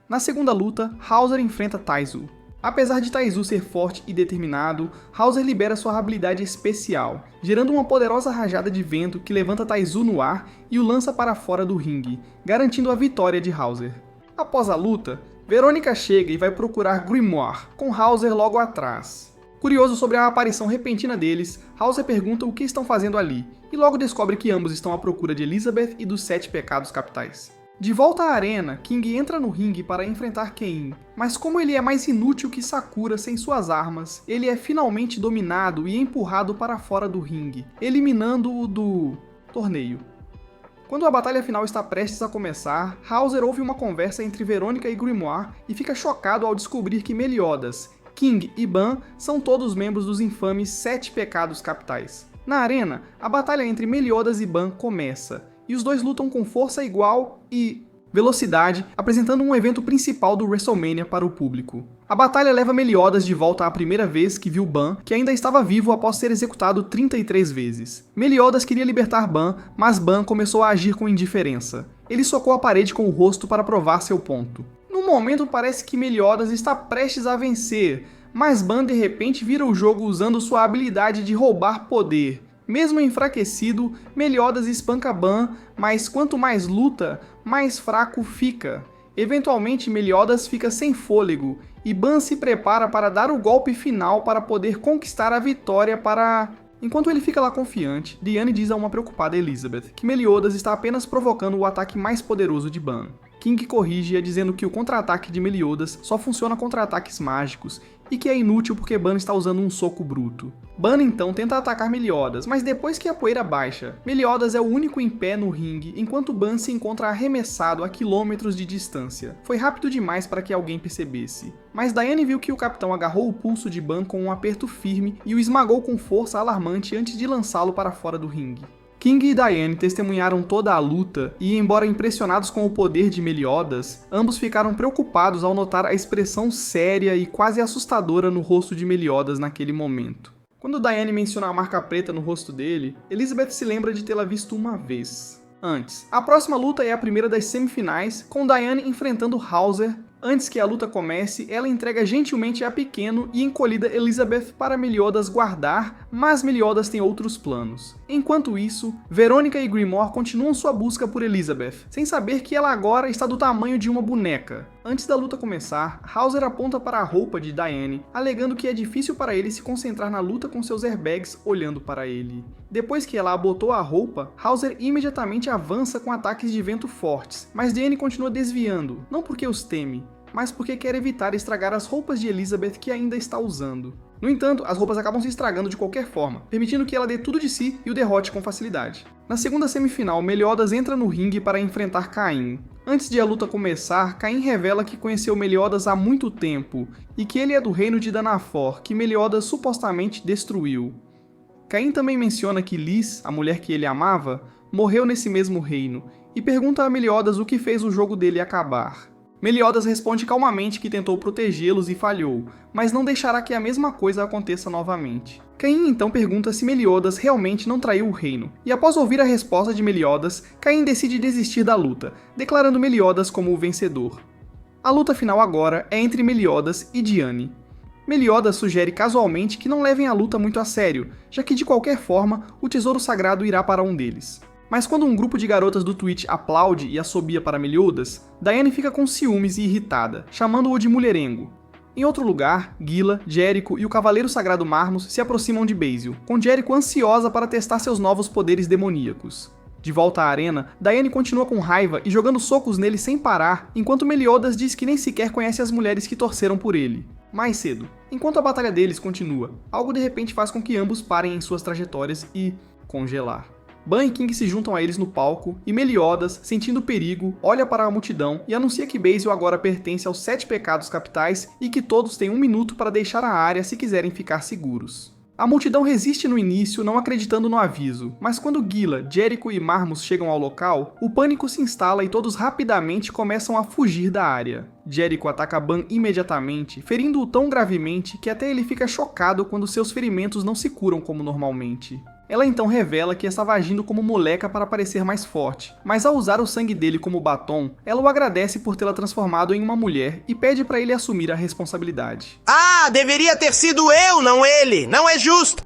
Na segunda luta, Hauser enfrenta Taizu. Apesar de Taizu ser forte e determinado, Hauser libera sua habilidade especial, gerando uma poderosa rajada de vento que levanta Taizu no ar e o lança para fora do ringue, garantindo a vitória de Hauser. Após a luta, Verônica chega e vai procurar Grimoire, com Hauser logo atrás. Curioso sobre a aparição repentina deles, Hauser pergunta o que estão fazendo ali, e logo descobre que ambos estão à procura de Elizabeth e dos 7 pecados capitais. De volta à arena, King entra no ringue para enfrentar Ken, mas como ele é mais inútil que Sakura sem suas armas, ele é finalmente dominado e empurrado para fora do ringue, eliminando-o do torneio. Quando a batalha final está prestes a começar, Hauser ouve uma conversa entre Verônica e Grimoire e fica chocado ao descobrir que Meliodas, King e Ban são todos membros dos infames 7 pecados capitais. Na arena, a batalha entre Meliodas e Ban começa, e os dois lutam com força igual e velocidade, apresentando um evento principal do WrestleMania para o público. A batalha leva Meliodas de volta à primeira vez que viu Ban, que ainda estava vivo após ser executado 33 vezes. Meliodas queria libertar Ban, mas Ban começou a agir com indiferença. Ele socou a parede com o rosto para provar seu ponto. No momento parece que Meliodas está prestes a vencer, mas Ban de repente vira o jogo usando sua habilidade de roubar poder. Mesmo enfraquecido, Meliodas espanca Ban, mas quanto mais luta, mais fraco fica. Eventualmente Meliodas fica sem fôlego, e Ban se prepara para dar o golpe final para poder conquistar a vitória para... Enquanto ele fica lá confiante, Diane diz a uma preocupada Elizabeth que Meliodas está apenas provocando o ataque mais poderoso de Ban. King corrige-a dizendo que o contra-ataque de Meliodas só funciona contra ataques mágicos e que é inútil porque Ban está usando um soco bruto. Ban então tenta atacar Meliodas, mas depois que a poeira baixa, Meliodas é o único em pé no ringue enquanto Ban se encontra arremessado a quilômetros de distância. Foi rápido demais para que alguém percebesse. Mas Diane viu que o capitão agarrou o pulso de Ban com um aperto firme e o esmagou com força alarmante antes de lançá-lo para fora do ringue. King e Diane testemunharam toda a luta e, embora impressionados com o poder de Meliodas, ambos ficaram preocupados ao notar a expressão séria e quase assustadora no rosto de Meliodas naquele momento. Quando Diane menciona a marca preta no rosto dele, Elizabeth se lembra de tê-la visto uma vez. Antes, a próxima luta é a primeira das semifinais, com Diane enfrentando Hauser. Antes que a luta comece, ela entrega gentilmente a pequeno e encolhida Elizabeth para Meliodas guardar, mas Meliodas tem outros planos. Enquanto isso, Verônica e Grimoire continuam sua busca por Elizabeth, sem saber que ela agora está do tamanho de uma boneca. Antes da luta começar, Hauser aponta para a roupa de Diane, alegando que é difícil para ele se concentrar na luta com seus airbags olhando para ele. Depois que ela botou a roupa, Hauser imediatamente avança com ataques de vento fortes, mas Diane continua desviando, não porque os teme, mas porque quer evitar estragar as roupas de Elizabeth que ainda está usando. No entanto, as roupas acabam se estragando de qualquer forma, permitindo que ela dê tudo de si e o derrote com facilidade. Na segunda semifinal, Meliodas entra no ringue para enfrentar Caim. Antes de a luta começar, Caim revela que conheceu Meliodas há muito tempo e que ele é do reino de Danafor, que Meliodas supostamente destruiu. Caim também menciona que Liz, a mulher que ele amava, morreu nesse mesmo reino e pergunta a Meliodas o que fez o jogo dele acabar. Meliodas responde calmamente que tentou protegê-los e falhou, mas não deixará que a mesma coisa aconteça novamente. Caim então pergunta se Meliodas realmente não traiu o reino, e após ouvir a resposta de Meliodas, Caim decide desistir da luta, declarando Meliodas como o vencedor. A luta final agora é entre Meliodas e Diane. Meliodas sugere casualmente que não levem a luta muito a sério, já que de qualquer forma o tesouro sagrado irá para um deles. Mas quando um grupo de garotas do Twitch aplaude e assobia para Meliodas, Diane fica com ciúmes e irritada, chamando-o de mulherengo. Em outro lugar, Gila, Jericho e o Cavaleiro Sagrado Marmos se aproximam de Basil, com Jericho ansiosa para testar seus novos poderes demoníacos. De volta à arena, Diane continua com raiva e jogando socos nele sem parar, enquanto Meliodas diz que nem sequer conhece as mulheres que torceram por ele. Mais cedo, enquanto a batalha deles continua, algo de repente faz com que ambos parem em suas trajetórias e... congelar. Ban e King se juntam a eles no palco, e Meliodas, sentindo perigo, olha para a multidão e anuncia que Basil agora pertence aos 7 pecados capitais e que todos têm 1 minuto para deixar a área se quiserem ficar seguros. A multidão resiste no início, não acreditando no aviso, mas quando Gila, Jericho e Marmos chegam ao local, o pânico se instala e todos rapidamente começam a fugir da área. Jericho ataca Ban imediatamente, ferindo-o tão gravemente que até ele fica chocado quando seus ferimentos não se curam como normalmente. Ela então revela que estava agindo como moleca para parecer mais forte, mas ao usar o sangue dele como batom, ela o agradece por tê-la transformado em uma mulher e pede para ele assumir a responsabilidade. Ah, deveria ter sido eu, não ele! Não é justo!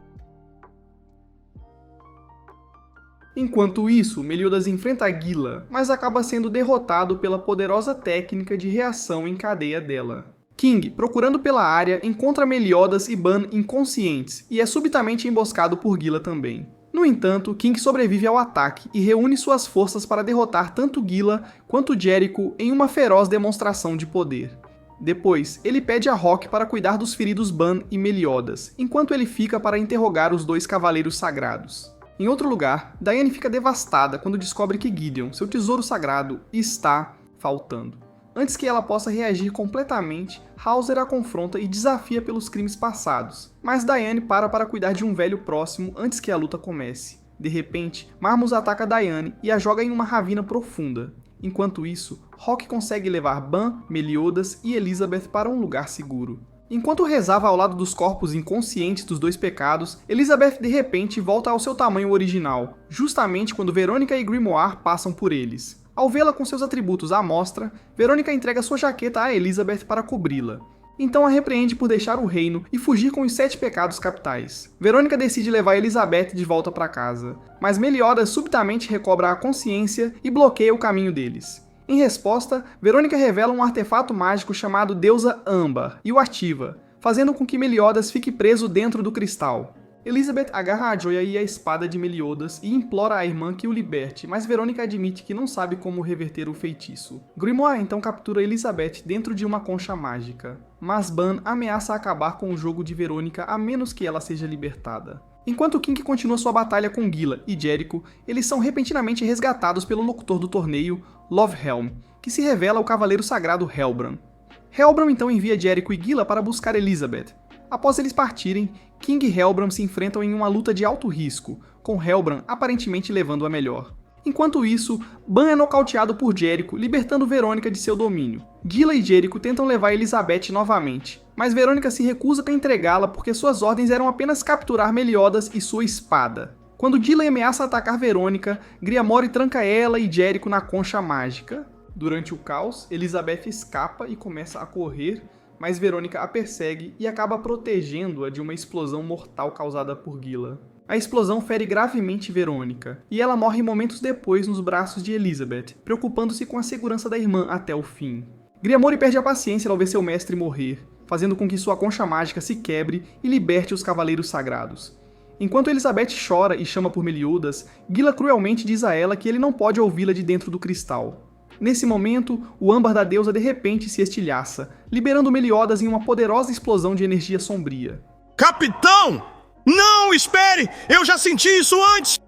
Enquanto isso, Meliodas enfrenta Gila, mas acaba sendo derrotado pela poderosa técnica de reação em cadeia dela. King, procurando pela área, encontra Meliodas e Ban inconscientes e é subitamente emboscado por Gila também. No entanto, King sobrevive ao ataque e reúne suas forças para derrotar tanto Gila quanto Jericho em uma feroz demonstração de poder. Depois, ele pede a Rock para cuidar dos feridos Ban e Meliodas, enquanto ele fica para interrogar os dois cavaleiros sagrados. Em outro lugar, Diane fica devastada quando descobre que Gideon, seu tesouro sagrado, está faltando. Antes que ela possa reagir completamente, Hauser a confronta e desafia pelos crimes passados, mas Diane para cuidar de um velho próximo antes que a luta comece. De repente, Marmus ataca Diane e a joga em uma ravina profunda. Enquanto isso, Rock consegue levar Ban, Meliodas e Elizabeth para um lugar seguro. Enquanto rezava ao lado dos corpos inconscientes dos dois pecados, Elizabeth de repente volta ao seu tamanho original, justamente quando Verônica e Grimoire passam por eles. Ao vê-la com seus atributos à mostra, Verônica entrega sua jaqueta a Elizabeth para cobri-la. Então a repreende por deixar o reino e fugir com os 7 pecados capitais. Verônica decide levar Elizabeth de volta para casa, mas Meliodas subitamente recobra a consciência e bloqueia o caminho deles. Em resposta, Verônica revela um artefato mágico chamado Deusa Âmbar e o ativa, fazendo com que Meliodas fique preso dentro do cristal. Elizabeth agarra a joia e a espada de Meliodas e implora à irmã que o liberte, mas Verônica admite que não sabe como reverter o feitiço. Grimoire então captura Elizabeth dentro de uma concha mágica, mas Ban ameaça acabar com o jogo de Verônica a menos que ela seja libertada. Enquanto King continua sua batalha com Gila e Jericho, eles são repentinamente resgatados pelo locutor do torneio, Lovehelm, que se revela o cavaleiro sagrado Helbran. Helbran então envia Jericho e Gila para buscar Elizabeth. Após eles partirem, King e Helbran se enfrentam em uma luta de alto risco, com Helbran aparentemente levando a melhor. Enquanto isso, Ban é nocauteado por Jericho, libertando Verônica de seu domínio. Gila e Jericho tentam levar Elizabeth novamente, mas Verônica se recusa a entregá-la porque suas ordens eram apenas capturar Meliodas e sua espada. Quando Gila ameaça atacar Verônica, Griamore tranca ela e Jericho na concha mágica. Durante o caos, Elizabeth escapa e começa a correr, mas Verônica a persegue e acaba protegendo-a de uma explosão mortal causada por Gila. A explosão fere gravemente Verônica, e ela morre momentos depois nos braços de Elizabeth, preocupando-se com a segurança da irmã até o fim. Griamore perde a paciência ao ver seu mestre morrer, fazendo com que sua concha mágica se quebre e liberte os cavaleiros sagrados. Enquanto Elizabeth chora e chama por Meliodas, Gila cruelmente diz a ela que ele não pode ouvi-la de dentro do cristal. Nesse momento, o âmbar da deusa de repente se estilhaça, liberando Meliodas em uma poderosa explosão de energia sombria. Capitão! Não, espere! Eu já senti isso antes!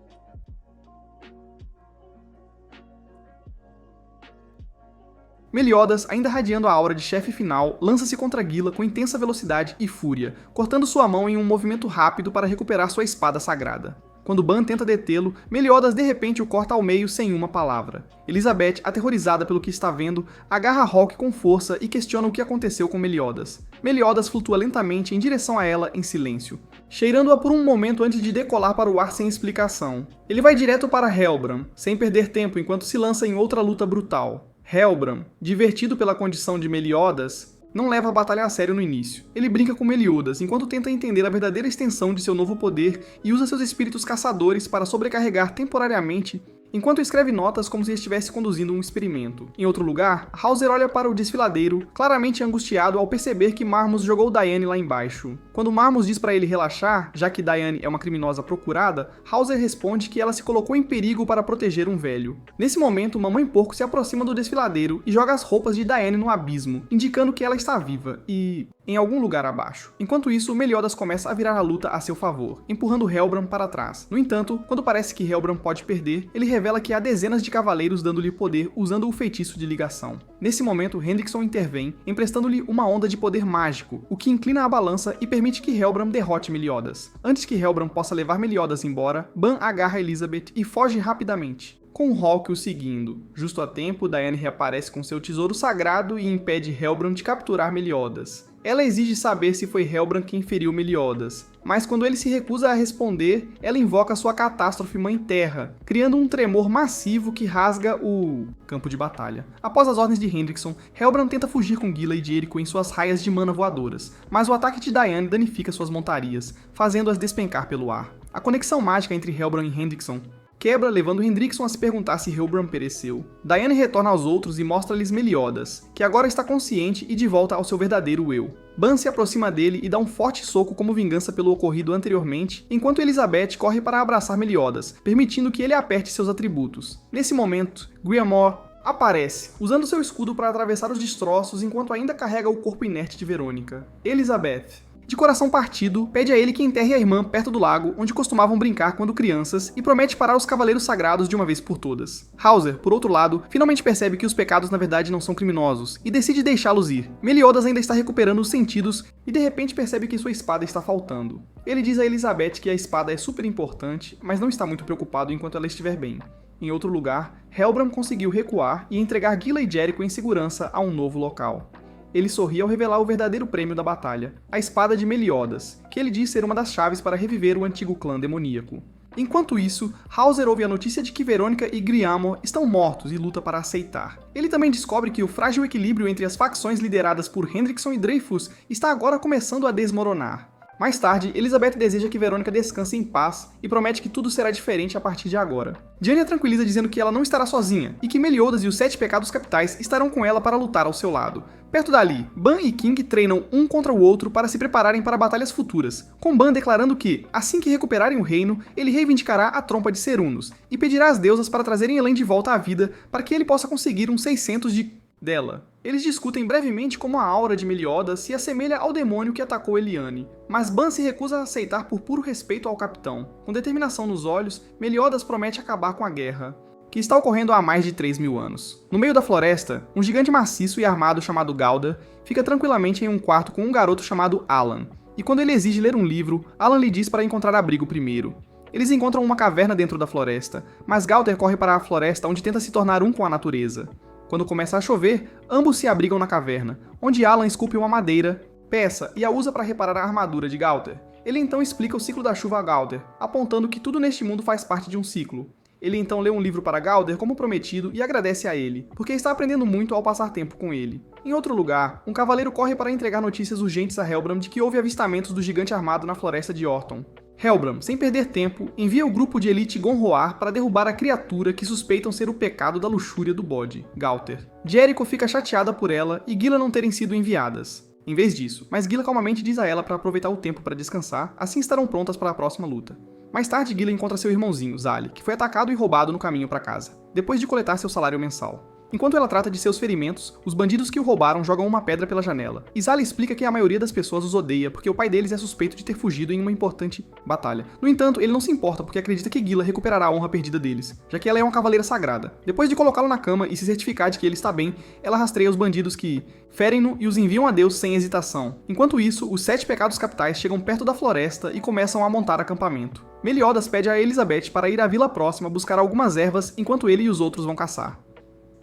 Meliodas, ainda radiando a aura de chefe final, lança-se contra Gila com intensa velocidade e fúria, cortando sua mão em um movimento rápido para recuperar sua espada sagrada. Quando Ban tenta detê-lo, Meliodas de repente o corta ao meio sem uma palavra. Elizabeth, aterrorizada pelo que está vendo, agarra Rock com força e questiona o que aconteceu com Meliodas. Meliodas flutua lentamente em direção a ela em silêncio, cheirando-a por um momento antes de decolar para o ar sem explicação. Ele vai direto para Helbran, sem perder tempo enquanto se lança em outra luta brutal. Helbran, divertido pela condição de Meliodas, não leva a batalha a sério no início. Ele brinca com Meliodas enquanto tenta entender a verdadeira extensão de seu novo poder e usa seus espíritos caçadores para sobrecarregar temporariamente, enquanto escreve notas como se estivesse conduzindo um experimento. Em outro lugar, Hauser olha para o desfiladeiro, claramente angustiado ao perceber que Marmus jogou Diane lá embaixo. Quando Marmus diz para ele relaxar, já que Diane é uma criminosa procurada, Hauser responde que ela se colocou em perigo para proteger um velho. Nesse momento, Mamãe Porco se aproxima do desfiladeiro e joga as roupas de Diane no abismo, indicando que ela está viva e em algum lugar abaixo. Enquanto isso, Meliodas começa a virar a luta a seu favor, empurrando Helbran para trás. No entanto, quando parece que Helbran pode perder, ele revela que há dezenas de cavaleiros dando-lhe poder usando o feitiço de ligação. Nesse momento, Hendrickson intervém, emprestando-lhe uma onda de poder mágico, o que inclina a balança e permite que Helbran derrote Meliodas. Antes que Helbran possa levar Meliodas embora, Ban agarra Elizabeth e foge rapidamente, com Rock o seguindo. Justo a tempo, Diane reaparece com seu tesouro sagrado e impede Helbran de capturar Meliodas. Ela exige saber se foi Helbram quem feriu Meliodas, mas quando ele se recusa a responder, ela invoca sua catástrofe Mãe Terra, criando um tremor massivo que rasga o campo de batalha. Após as ordens de Hendrickson, Helbram tenta fugir com Gila e Jericho em suas raias de mana voadoras, mas o ataque de Diane danifica suas montarias, fazendo-as despencar pelo ar. A conexão mágica entre Helbram e Hendrickson quebra, levando Hendrickson a se perguntar se Helbram pereceu. Diane retorna aos outros e mostra-lhes Meliodas, que agora está consciente e de volta ao seu verdadeiro eu. Ban se aproxima dele e dá um forte soco como vingança pelo ocorrido anteriormente, enquanto Elizabeth corre para abraçar Meliodas, permitindo que ele aperte seus atributos. Nesse momento, Griamore aparece, usando seu escudo para atravessar os destroços enquanto ainda carrega o corpo inerte de Verônica. Elizabeth, de coração partido, pede a ele que enterre a irmã perto do lago, onde costumavam brincar quando crianças, e promete parar os Cavaleiros Sagrados de uma vez por todas. Hauser, por outro lado, finalmente percebe que os pecados na verdade não são criminosos, e decide deixá-los ir. Meliodas ainda está recuperando os sentidos, e de repente percebe que sua espada está faltando. Ele diz a Elizabeth que a espada é super importante, mas não está muito preocupado enquanto ela estiver bem. Em outro lugar, Helbram conseguiu recuar e entregar Gila e Jericho em segurança a um novo local. Ele sorri ao revelar o verdadeiro prêmio da batalha, a espada de Meliodas, que ele diz ser uma das chaves para reviver o antigo clã demoníaco. Enquanto isso, Hauser ouve a notícia de que Verônica e Griamore estão mortos e luta para aceitar. Ele também descobre que o frágil equilíbrio entre as facções lideradas por Hendrickson e Dreyfus está agora começando a desmoronar. Mais tarde, Elizabeth deseja que Verônica descanse em paz e promete que tudo será diferente a partir de agora. Diane a tranquiliza dizendo que ela não estará sozinha e que Meliodas e os 7 pecados capitais estarão com ela para lutar ao seu lado. Perto dali, Ban e King treinam um contra o outro para se prepararem para batalhas futuras, com Ban declarando que, assim que recuperarem o reino, ele reivindicará a trompa de Serunos e pedirá às deusas para trazerem Elaine de volta à vida para que ele possa conseguir uns 600 dela. Eles discutem brevemente como a aura de Meliodas se assemelha ao demônio que atacou Eliane, mas Ban se recusa a aceitar por puro respeito ao capitão. Com determinação nos olhos, Meliodas promete acabar com a guerra, que está ocorrendo há mais de 3.000 anos. No meio da floresta, um gigante maciço e armado chamado Galdar fica tranquilamente em um quarto com um garoto chamado Alan, e quando ele exige ler um livro, Alan lhe diz para encontrar abrigo primeiro. Eles encontram uma caverna dentro da floresta, mas Galdar corre para a floresta onde tenta se tornar um com a natureza. Quando começa a chover, ambos se abrigam na caverna, onde Alan esculpe uma madeira, peça e a usa para reparar a armadura de Galdar. Ele então explica o ciclo da chuva a Galdar, apontando que tudo neste mundo faz parte de um ciclo. Ele então lê um livro para Galdar como prometido e agradece a ele, porque está aprendendo muito ao passar tempo com ele. Em outro lugar, um cavaleiro corre para entregar notícias urgentes a Helbram de que houve avistamentos do gigante armado na floresta de Orton. Helbram, sem perder tempo, envia o grupo de elite Gonroar para derrubar a criatura que suspeitam ser o pecado da luxúria do bode, Gauter. Jericho fica chateada por ela e Gila não terem sido enviadas. Em vez disso, mas Gila calmamente diz a ela para aproveitar o tempo para descansar, assim estarão prontas para a próxima luta. Mais tarde, Gila encontra seu irmãozinho, Zali, que foi atacado e roubado no caminho para casa, depois de coletar seu salário mensal. Enquanto ela trata de seus ferimentos, os bandidos que o roubaram jogam uma pedra pela janela. E Zali explica que a maioria das pessoas os odeia porque o pai deles é suspeito de ter fugido em uma importante batalha. No entanto, ele não se importa porque acredita que Gila recuperará a honra perdida deles, já que ela é uma cavaleira sagrada. Depois de colocá-lo na cama e se certificar de que ele está bem, ela rastreia os bandidos que ferem-no e os enviam a Deus sem hesitação. Enquanto isso, os 7 pecados capitais chegam perto da floresta e começam a montar acampamento. Meliodas pede a Elizabeth para ir à vila próxima buscar algumas ervas enquanto ele e os outros vão caçar.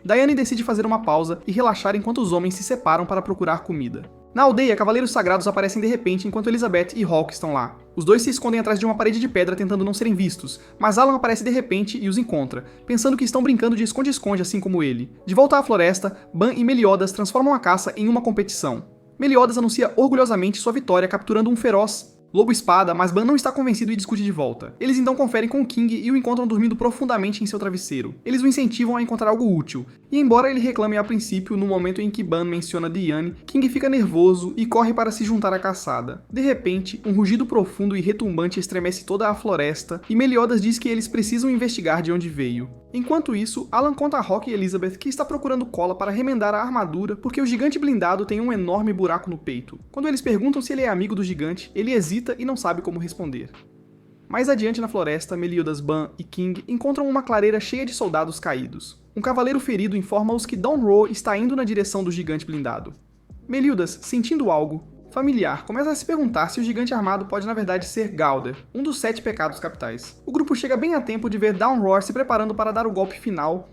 Diane decide fazer uma pausa e relaxar enquanto os homens se separam para procurar comida. Na aldeia, cavaleiros sagrados aparecem de repente enquanto Elizabeth e Hawke estão lá. Os dois se escondem atrás de uma parede de pedra tentando não serem vistos, mas Alan aparece de repente e os encontra, pensando que estão brincando de esconde-esconde assim como ele. De volta à floresta, Ban e Meliodas transformam a caça em uma competição. Meliodas anuncia orgulhosamente sua vitória capturando um feroz lobo-espada, mas Ban não está convencido e discute de volta. Eles então conferem com King e o encontram dormindo profundamente em seu travesseiro. Eles o incentivam a encontrar algo útil, e embora ele reclame a princípio, no momento em que Ban menciona Diane, King fica nervoso e corre para se juntar à caçada. De repente, um rugido profundo e retumbante estremece toda a floresta, e Meliodas diz que eles precisam investigar de onde veio. Enquanto isso, Alan conta a Hawke e Elizabeth que está procurando cola para remendar a armadura porque o gigante blindado tem um enorme buraco no peito. Quando eles perguntam se ele é amigo do gigante, ele hesita e não sabe como responder. Mais adiante na floresta, Meliodas, Ban e King encontram uma clareira cheia de soldados caídos. Um cavaleiro ferido informa-os que Dawn Row está indo na direção do gigante blindado. Meliodas, sentindo algo, Familiar começa a se perguntar se o gigante armado pode na verdade ser Galdr, um dos 7 pecados capitais. O grupo chega bem a tempo de ver Downroar se preparando para dar o golpe final.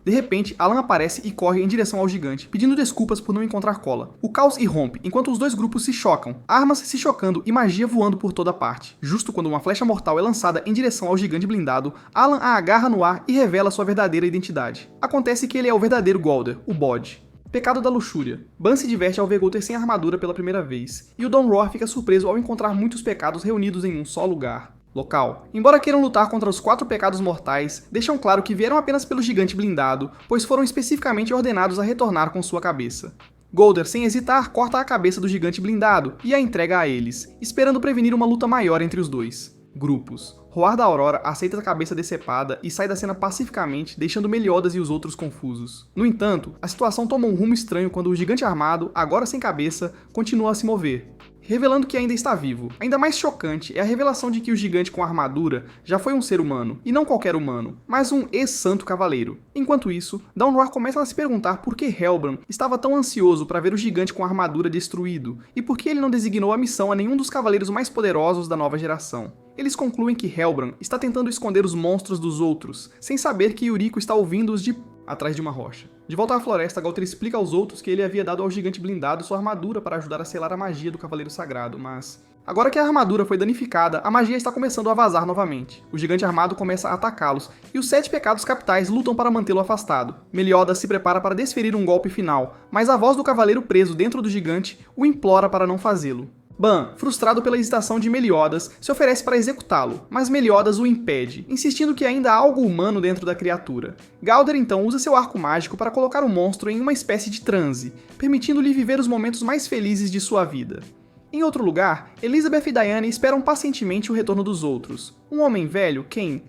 De repente, Alan aparece e corre em direção ao gigante, pedindo desculpas por não encontrar cola. O caos irrompe, enquanto os dois grupos se chocam, armas se chocando e magia voando por toda parte. Justo quando uma flecha mortal é lançada em direção ao gigante blindado, Alan a agarra no ar e revela sua verdadeira identidade. Acontece que ele é o verdadeiro Galdr, o bode. Pecado da luxúria. Ban se diverte ao ver Galdr sem armadura pela primeira vez, e o Downroar fica surpreso ao encontrar muitos pecados reunidos em um só lugar. Local. Embora queiram lutar contra os 4 pecados mortais, deixam claro que vieram apenas pelo gigante blindado, pois foram especificamente ordenados a retornar com sua cabeça. Galdr, sem hesitar, corta a cabeça do gigante blindado e a entrega a eles, esperando prevenir uma luta maior entre os dois. Grupos. Roar da Aurora aceita a cabeça decepada e sai da cena pacificamente, deixando Meliodas e os outros confusos. No entanto, a situação toma um rumo estranho quando o gigante armado, agora sem cabeça, continua a se mover, revelando que ainda está vivo. Ainda mais chocante é a revelação de que o gigante com armadura já foi um ser humano, e não qualquer humano, mas um ex-santo cavaleiro. Enquanto isso, Downroar começa a se perguntar por que Helbran estava tão ansioso para ver o gigante com armadura destruído, e por que ele não designou a missão a nenhum dos cavaleiros mais poderosos da nova geração. Eles concluem que Helbran está tentando esconder os monstros dos outros, sem saber que Yuriko está ouvindo-os atrás de uma rocha. De volta à floresta, Galdr explica aos outros que ele havia dado ao gigante blindado sua armadura para ajudar a selar a magia do Cavaleiro Sagrado, mas... agora que a armadura foi danificada, a magia está começando a vazar novamente. O gigante armado começa a atacá-los, e os 7 pecados capitais lutam para mantê-lo afastado. Meliodas se prepara para desferir um golpe final, mas a voz do cavaleiro preso dentro do gigante o implora para não fazê-lo. Ban, frustrado pela hesitação de Meliodas, se oferece para executá-lo, mas Meliodas o impede, insistindo que ainda há algo humano dentro da criatura. Galdr então usa seu arco mágico para colocar o monstro em uma espécie de transe, permitindo-lhe viver os momentos mais felizes de sua vida. Em outro lugar, Elizabeth e Diane esperam pacientemente o retorno dos outros. Um homem velho, Ken,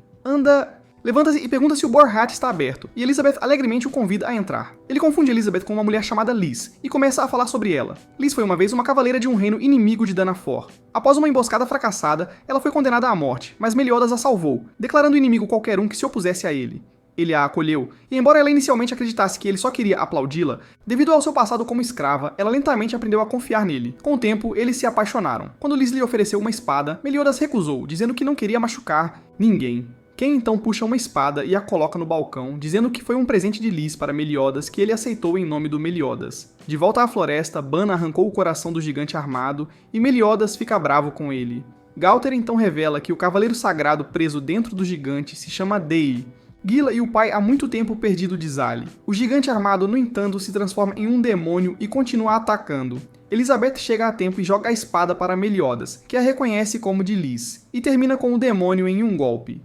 levanta-se e pergunta se o Borhat está aberto, e Elizabeth alegremente o convida a entrar. Ele confunde Elizabeth com uma mulher chamada Liz, e começa a falar sobre ela. Liz foi uma vez uma cavaleira de um reino inimigo de Danafor. Após uma emboscada fracassada, ela foi condenada à morte, mas Meliodas a salvou, declarando inimigo qualquer um que se opusesse a ele. Ele a acolheu, e embora ela inicialmente acreditasse que ele só queria aplaudi-la, devido ao seu passado como escrava, ela lentamente aprendeu a confiar nele. Com o tempo, eles se apaixonaram. Quando Liz lhe ofereceu uma espada, Meliodas recusou, dizendo que não queria machucar ninguém. Ken então puxa uma espada e a coloca no balcão, dizendo que foi um presente de Liz para Meliodas que ele aceitou em nome do Meliodas. De volta à floresta, Ban arrancou o coração do gigante armado e Meliodas fica bravo com ele. Galdr então revela que o cavaleiro sagrado preso dentro do gigante se chama Dei, Gila e o pai há muito tempo perdido de Zali. O gigante armado, no entanto, se transforma em um demônio e continua atacando. Elizabeth chega a tempo e joga a espada para Meliodas, que a reconhece como de Liz, e termina com o demônio em um golpe.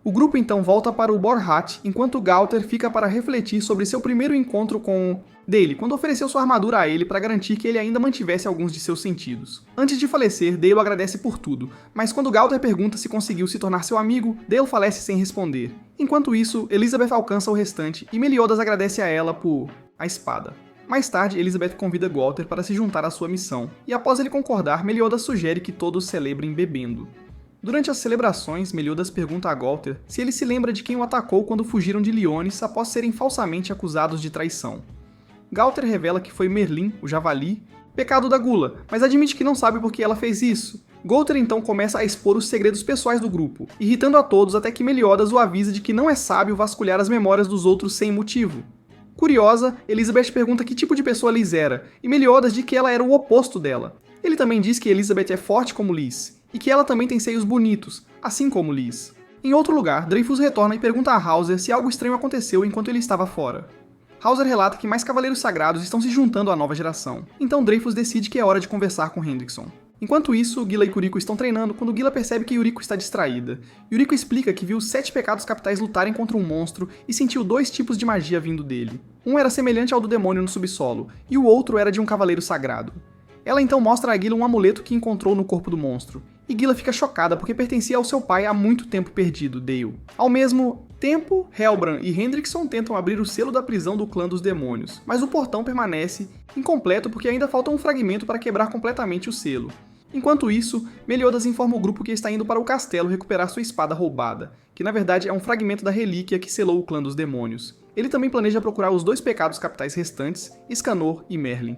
O grupo então volta para o Borhat, enquanto Galdr fica para refletir sobre seu primeiro encontro com Dale, quando ofereceu sua armadura a ele para garantir que ele ainda mantivesse alguns de seus sentidos. Antes de falecer, Dale o agradece por tudo, mas quando Galdr pergunta se conseguiu se tornar seu amigo, Dale falece sem responder. Enquanto isso, Elizabeth alcança o restante e Meliodas agradece a ela por a espada. Mais tarde, Elizabeth convida Galdr para se juntar à sua missão, e após ele concordar, Meliodas sugere que todos celebrem bebendo. Durante as celebrações, Meliodas pergunta a Galdr se ele se lembra de quem o atacou quando fugiram de Liones após serem falsamente acusados de traição. Galdr revela que foi Merlin, o Javali, pecado da gula, mas admite que não sabe por que ela fez isso. Galdr então começa a expor os segredos pessoais do grupo, irritando a todos até que Meliodas o avisa de que não é sábio vasculhar as memórias dos outros sem motivo. Curiosa, Elizabeth pergunta que tipo de pessoa Liz era, e Meliodas diz que ela era o oposto dela. Ele também diz que Elizabeth é forte como Liz, e que ela também tem seios bonitos, assim como Liz. Em outro lugar, Dreyfus retorna e pergunta a Hauser se algo estranho aconteceu enquanto ele estava fora. Hauser relata que mais cavaleiros sagrados estão se juntando à nova geração, então Dreyfus decide que é hora de conversar com Hendrickson. Enquanto isso, Gila e Yuriko estão treinando quando Gila percebe que Yuriko está distraída. Yuriko explica que viu os 7 pecados capitais lutarem contra um monstro e sentiu 2 tipos de magia vindo dele. Um era semelhante ao do demônio no subsolo, e o outro era de um cavaleiro sagrado. Ela então mostra a Gila um amuleto que encontrou no corpo do monstro, e Gila fica chocada porque pertencia ao seu pai há muito tempo perdido, Dale. Ao mesmo tempo, Helbran e Hendrickson tentam abrir o selo da prisão do clã dos demônios, mas o portão permanece incompleto porque ainda falta um fragmento para quebrar completamente o selo. Enquanto isso, Meliodas informa o grupo que está indo para o castelo recuperar sua espada roubada, que na verdade é um fragmento da relíquia que selou o clã dos demônios. Ele também planeja procurar os 2 pecados capitais restantes, Escanor e Merlin.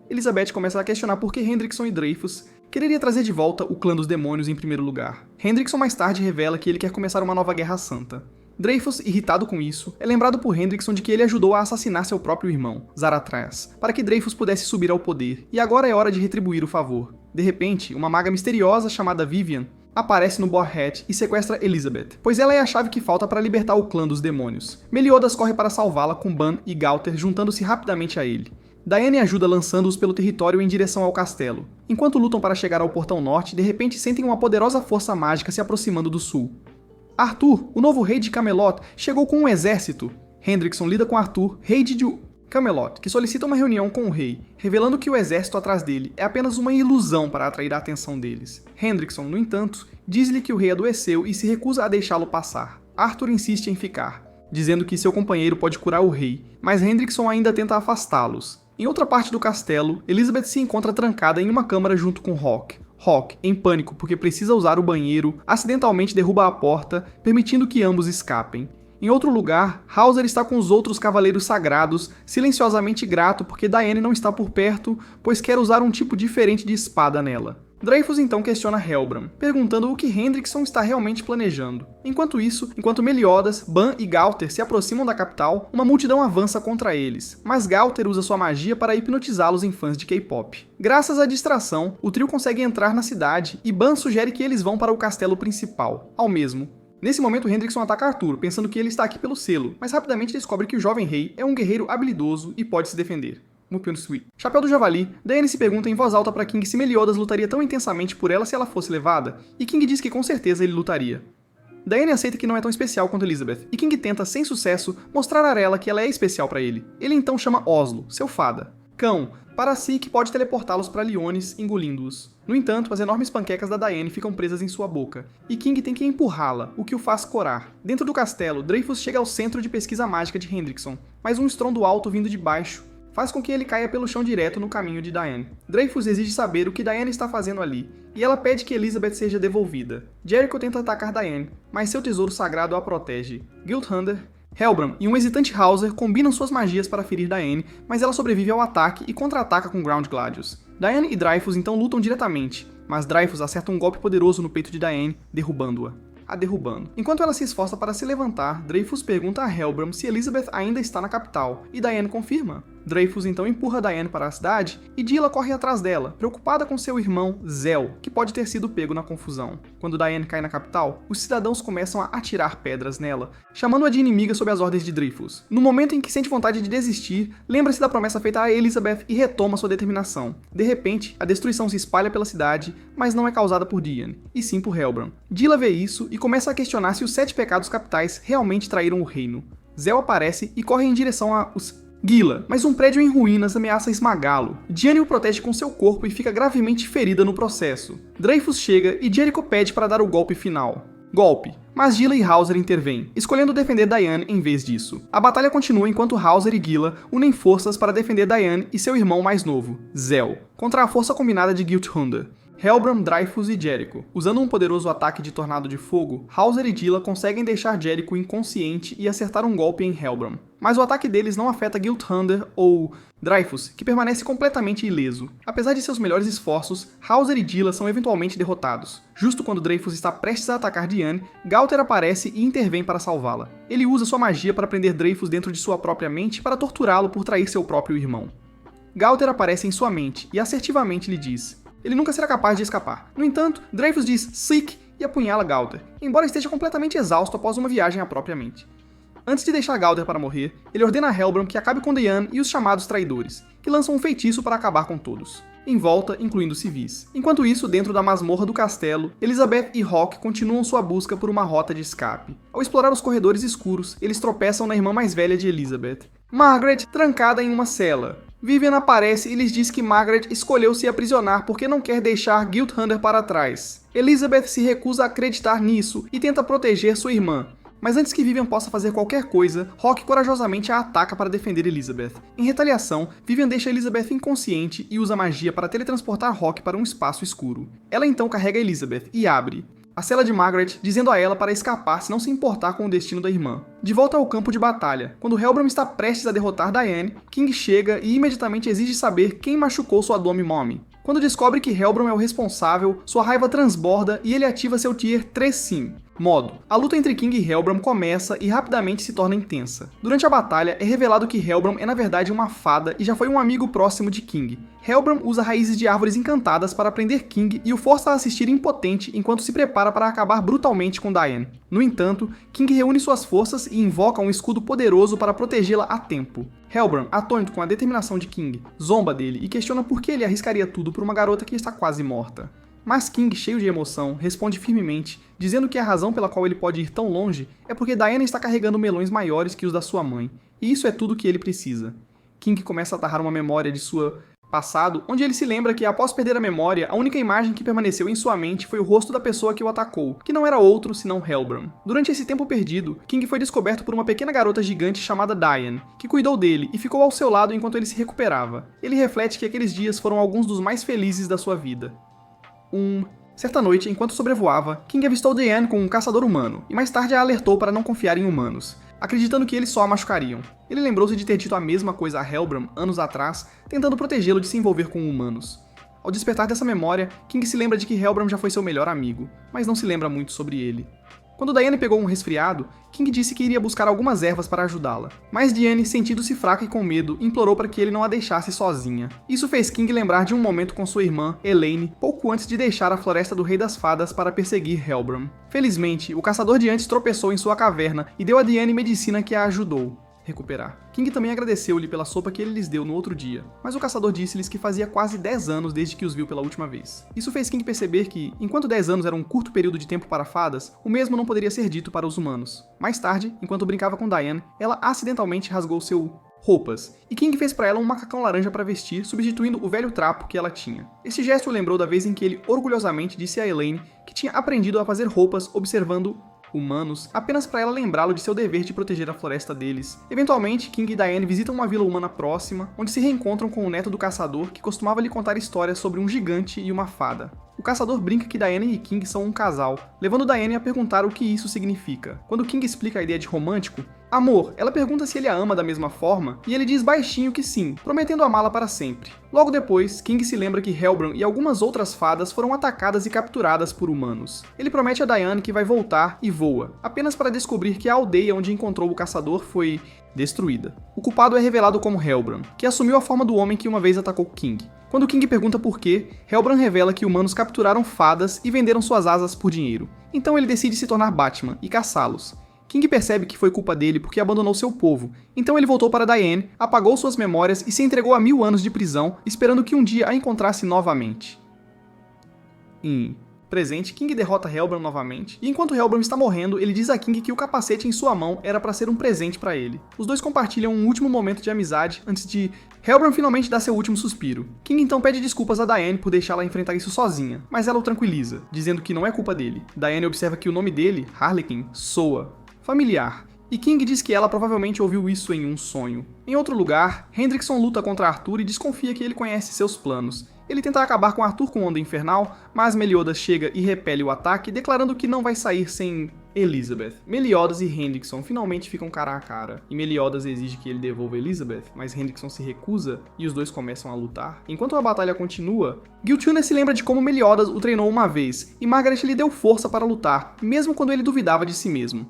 Elizabeth começa a questionar por que Hendrickson e Dreyfus quereria trazer de volta o clã dos demônios em primeiro lugar. Hendrickson mais tarde revela que ele quer começar uma nova guerra santa. Dreyfus, irritado com isso, é lembrado por Hendrickson de que ele ajudou a assassinar seu próprio irmão, Zarathras, para que Dreyfus pudesse subir ao poder, e agora é hora de retribuir o favor. De repente, uma maga misteriosa chamada Vivian aparece no Boarhead e sequestra Elizabeth, pois ela é a chave que falta para libertar o clã dos demônios. Meliodas corre para salvá-la com Ban e Gauter juntando-se rapidamente a ele. Diane ajuda lançando-os pelo território em direção ao castelo. Enquanto lutam para chegar ao portão norte, de repente sentem uma poderosa força mágica se aproximando do sul. Arthur, o novo rei de Camelot, chegou com um exército. Hendrickson lida com Arthur, rei de Camelot, que solicita uma reunião com o rei, revelando que o exército atrás dele é apenas uma ilusão para atrair a atenção deles. Hendrickson, no entanto, diz-lhe que o rei adoeceu e se recusa a deixá-lo passar. Arthur insiste em ficar, dizendo que seu companheiro pode curar o rei, mas Hendrickson ainda tenta afastá-los. Em outra parte do castelo, Elizabeth se encontra trancada em uma câmara junto com Hawke. Hawke, em pânico porque precisa usar o banheiro, acidentalmente derruba a porta, permitindo que ambos escapem. Em outro lugar, Hauser está com os outros cavaleiros sagrados, silenciosamente grato porque Diane não está por perto, pois quer usar um tipo diferente de espada nela. Dreyfus então questiona Helbram, perguntando o que Hendrickson está realmente planejando. Enquanto isso, enquanto Meliodas, Ban e Gauter se aproximam da capital, uma multidão avança contra eles, mas Gauter usa sua magia para hipnotizá-los em fãs de K-pop. Graças à distração, o trio consegue entrar na cidade e Ban sugere que eles vão para o castelo principal, ao mesmo. Nesse momento, Hendrickson ataca Arthur, pensando que ele está aqui pelo selo, mas rapidamente descobre que o jovem rei é um guerreiro habilidoso e pode se defender. Chapéu do Javali, Diane se pergunta em voz alta para King se Meliodas lutaria tão intensamente por ela se ela fosse levada, e King diz que com certeza ele lutaria. Diane aceita que não é tão especial quanto Elizabeth, e King tenta, sem sucesso, mostrar a ela que ela é especial para ele. Ele então chama Oslo, seu fada, cão, para si que pode teleportá-los para Lyones, engolindo-os. No entanto, as enormes panquecas da Diane ficam presas em sua boca, e King tem que empurrá-la, o que o faz corar. Dentro do castelo, Dreyfus chega ao centro de pesquisa mágica de Hendrickson, mas um estrondo alto vindo de baixo faz com que ele caia pelo chão direto no caminho de Diane. Dreyfus exige saber o que Diane está fazendo ali, e ela pede que Elizabeth seja devolvida. Jericho tenta atacar Diane, mas seu tesouro sagrado a protege. Gilthunder, Helbram e um hesitante Hauser combinam suas magias para ferir Diane, mas ela sobrevive ao ataque e contra-ataca com Ground Gladius. Diane e Dreyfus então lutam diretamente, mas Dreyfus acerta um golpe poderoso no peito de Diane, derrubando-a. Enquanto ela se esforça para se levantar, Dreyfus pergunta a Helbram se Elizabeth ainda está na capital, e Diane confirma. Dreyfus então empurra Diane para a cidade, e Dilla corre atrás dela, preocupada com seu irmão, Zell, que pode ter sido pego na confusão. Quando Diane cai na capital, os cidadãos começam a atirar pedras nela, chamando-a de inimiga sob as ordens de Dreyfus. No momento em que sente vontade de desistir, lembra-se da promessa feita a Elizabeth e retoma sua determinação. De repente, a destruição se espalha pela cidade, mas não é causada por Diane, e sim por Helbram. Dilla vê isso e começa a questionar se os 7 pecados capitais realmente traíram o reino. Zell aparece e corre em direção a Gila, mas um prédio em ruínas ameaça esmagá-lo. Diane o protege com seu corpo e fica gravemente ferida no processo. Dreyfus chega e Jericho pede para dar o golpe final. Mas Gila e Hauser intervêm, escolhendo defender Diane em vez disso. A batalha continua enquanto Hauser e Gila unem forças para defender Diane e seu irmão mais novo, Zell, contra a força combinada de Gilthunder. Helbram, Dreyfus e Jericho. Usando um poderoso ataque de tornado de fogo, Hauser e Dilla conseguem deixar Jericho inconsciente e acertar um golpe em Helbram. Mas o ataque deles não afeta Gilthunder ou Dreyfus, que permanece completamente ileso. Apesar de seus melhores esforços, Hauser e Dilla são eventualmente derrotados. Justo quando Dreyfus está prestes a atacar Diane, Gauter aparece e intervém para salvá-la. Ele usa sua magia para prender Dreyfus dentro de sua própria mente para torturá-lo por trair seu próprio irmão. Gauter aparece em sua mente e assertivamente lhe diz: ele nunca será capaz de escapar. No entanto, Dreyfus diz "Seek" e apunhala Gauter, embora esteja completamente exausto após uma viagem à própria mente. Antes de deixar Gauter para morrer, ele ordena a Helbram que acabe com Diane e os chamados traidores, que lançam um feitiço para acabar com todos. Em volta, incluindo civis. Enquanto isso, dentro da masmorra do castelo, Elizabeth e Hawke continuam sua busca por uma rota de escape. Ao explorar os corredores escuros, eles tropeçam na irmã mais velha de Elizabeth, Margaret, trancada em uma cela. Vivian aparece e lhes diz que Margaret escolheu se aprisionar porque não quer deixar Gilthunder para trás. Elizabeth se recusa a acreditar nisso e tenta proteger sua irmã. Mas antes que Vivian possa fazer qualquer coisa, Hawke corajosamente a ataca para defender Elizabeth. Em retaliação, Vivian deixa Elizabeth inconsciente e usa magia para teletransportar Hawke para um espaço escuro. Ela então carrega Elizabeth e abre. a cela de Margaret dizendo a ela para escapar se não se importar com o destino da irmã. De volta ao campo de batalha, quando Helbram está prestes a derrotar Diane, King chega e imediatamente exige saber quem machucou sua Dome Mommy. Quando descobre que Helbram é o responsável, sua raiva transborda e ele ativa seu Tier 3 Sim. Modo: a luta entre King e Helbram começa e rapidamente se torna intensa. Durante a batalha, é revelado que Helbram é na verdade uma fada e já foi um amigo próximo de King. Helbram usa raízes de árvores encantadas para prender King e o força a assistir impotente enquanto se prepara para acabar brutalmente com Diane. No entanto, King reúne suas forças e invoca um escudo poderoso para protegê-la a tempo. Helbram, atônito com a determinação de King, zomba dele e questiona por que ele arriscaria tudo por uma garota que está quase morta. Mas King, cheio de emoção, responde firmemente, dizendo que a razão pela qual ele pode ir tão longe é porque Diana está carregando melões maiores que os da sua mãe, e isso é tudo que ele precisa. King começa a atarrar uma memória de sua passado, onde ele se lembra que após perder a memória, a única imagem que permaneceu em sua mente foi o rosto da pessoa que o atacou, que não era outro senão Helbram. Durante esse tempo perdido, King foi descoberto por uma pequena garota gigante chamada Diane, que cuidou dele e ficou ao seu lado enquanto ele se recuperava. Ele reflete que aqueles dias foram alguns dos mais felizes da sua vida. Certa noite, enquanto sobrevoava, King avistou Diane com um caçador humano, e mais tarde a alertou para não confiar em humanos, acreditando que eles só a machucariam. Ele lembrou-se de ter dito a mesma coisa a Helbram anos atrás, tentando protegê-lo de se envolver com humanos. Ao despertar dessa memória, King se lembra de que Helbram já foi seu melhor amigo, mas não se lembra muito sobre ele. Quando Diane pegou um resfriado, King disse que iria buscar algumas ervas para ajudá-la. Mas Diane, sentindo-se fraca e com medo, implorou para que ele não a deixasse sozinha. Isso fez King lembrar de um momento com sua irmã, Elaine, pouco antes de deixar a Floresta do Rei das Fadas para perseguir Helbram. Felizmente, o caçador de antes tropeçou em sua caverna e deu a Diane medicina que a ajudou a recuperar. King também agradeceu-lhe pela sopa que ele lhes deu no outro dia, mas o caçador disse-lhes que fazia quase 10 anos desde que os viu pela última vez. Isso fez King perceber que, enquanto 10 anos era um curto período de tempo para fadas, o mesmo não poderia ser dito para os humanos. Mais tarde, enquanto brincava com Diane, ela acidentalmente rasgou seu roupas, e King fez para ela um macacão laranja para vestir, substituindo o velho trapo que ela tinha. Esse gesto o lembrou da vez em que ele orgulhosamente disse a Elaine que tinha aprendido a fazer roupas observando humanos, apenas para ela lembrá-lo de seu dever de proteger a floresta deles. Eventualmente, King e Diane visitam uma vila humana próxima, onde se reencontram com o neto do caçador, que costumava lhe contar histórias sobre um gigante e uma fada. O caçador brinca que Diane e King são um casal, levando Diane a perguntar o que isso significa. Quando King explica a ideia de romântico, amor, ela pergunta se ele a ama da mesma forma, e ele diz baixinho que sim, prometendo amá-la para sempre. Logo depois, King se lembra que Helbram e algumas outras fadas foram atacadas e capturadas por humanos. Ele promete a Diane que vai voltar e voa, apenas para descobrir que a aldeia onde encontrou o caçador foi destruída. O culpado é revelado como Helbram, que assumiu a forma do homem que uma vez atacou King. Quando King pergunta por quê, Helbram revela que humanos capturaram fadas e venderam suas asas por dinheiro. Então ele decide se tornar Batman e caçá-los. King percebe que foi culpa dele porque abandonou seu povo, então ele voltou para Diane, apagou suas memórias e se entregou a 1000 anos de prisão, esperando que um dia a encontrasse novamente. Em presente, King derrota Helbram novamente, e enquanto Helbram está morrendo, ele diz a King que o capacete em sua mão era para ser um presente para ele. Os dois compartilham um último momento de amizade antes de Helbram finalmente dar seu último suspiro. King então pede desculpas a Diane por deixá-la enfrentar isso sozinha, mas ela o tranquiliza, dizendo que não é culpa dele. Diane observa que o nome dele, Harlequin, soa familiar, e King diz que ela provavelmente ouviu isso em um sonho. Em outro lugar, Hendrickson luta contra Arthur e desconfia que ele conhece seus planos. Ele tenta acabar com Arthur com Onda Infernal, mas Meliodas chega e repele o ataque, declarando que não vai sair sem Elizabeth. Meliodas e Hendrickson finalmente ficam cara a cara, e Meliodas exige que ele devolva Elizabeth, mas Hendrickson se recusa e os dois começam a lutar. Enquanto a batalha continua, Giltuna se lembra de como Meliodas o treinou uma vez, e Margaret lhe deu força para lutar, mesmo quando ele duvidava de si mesmo.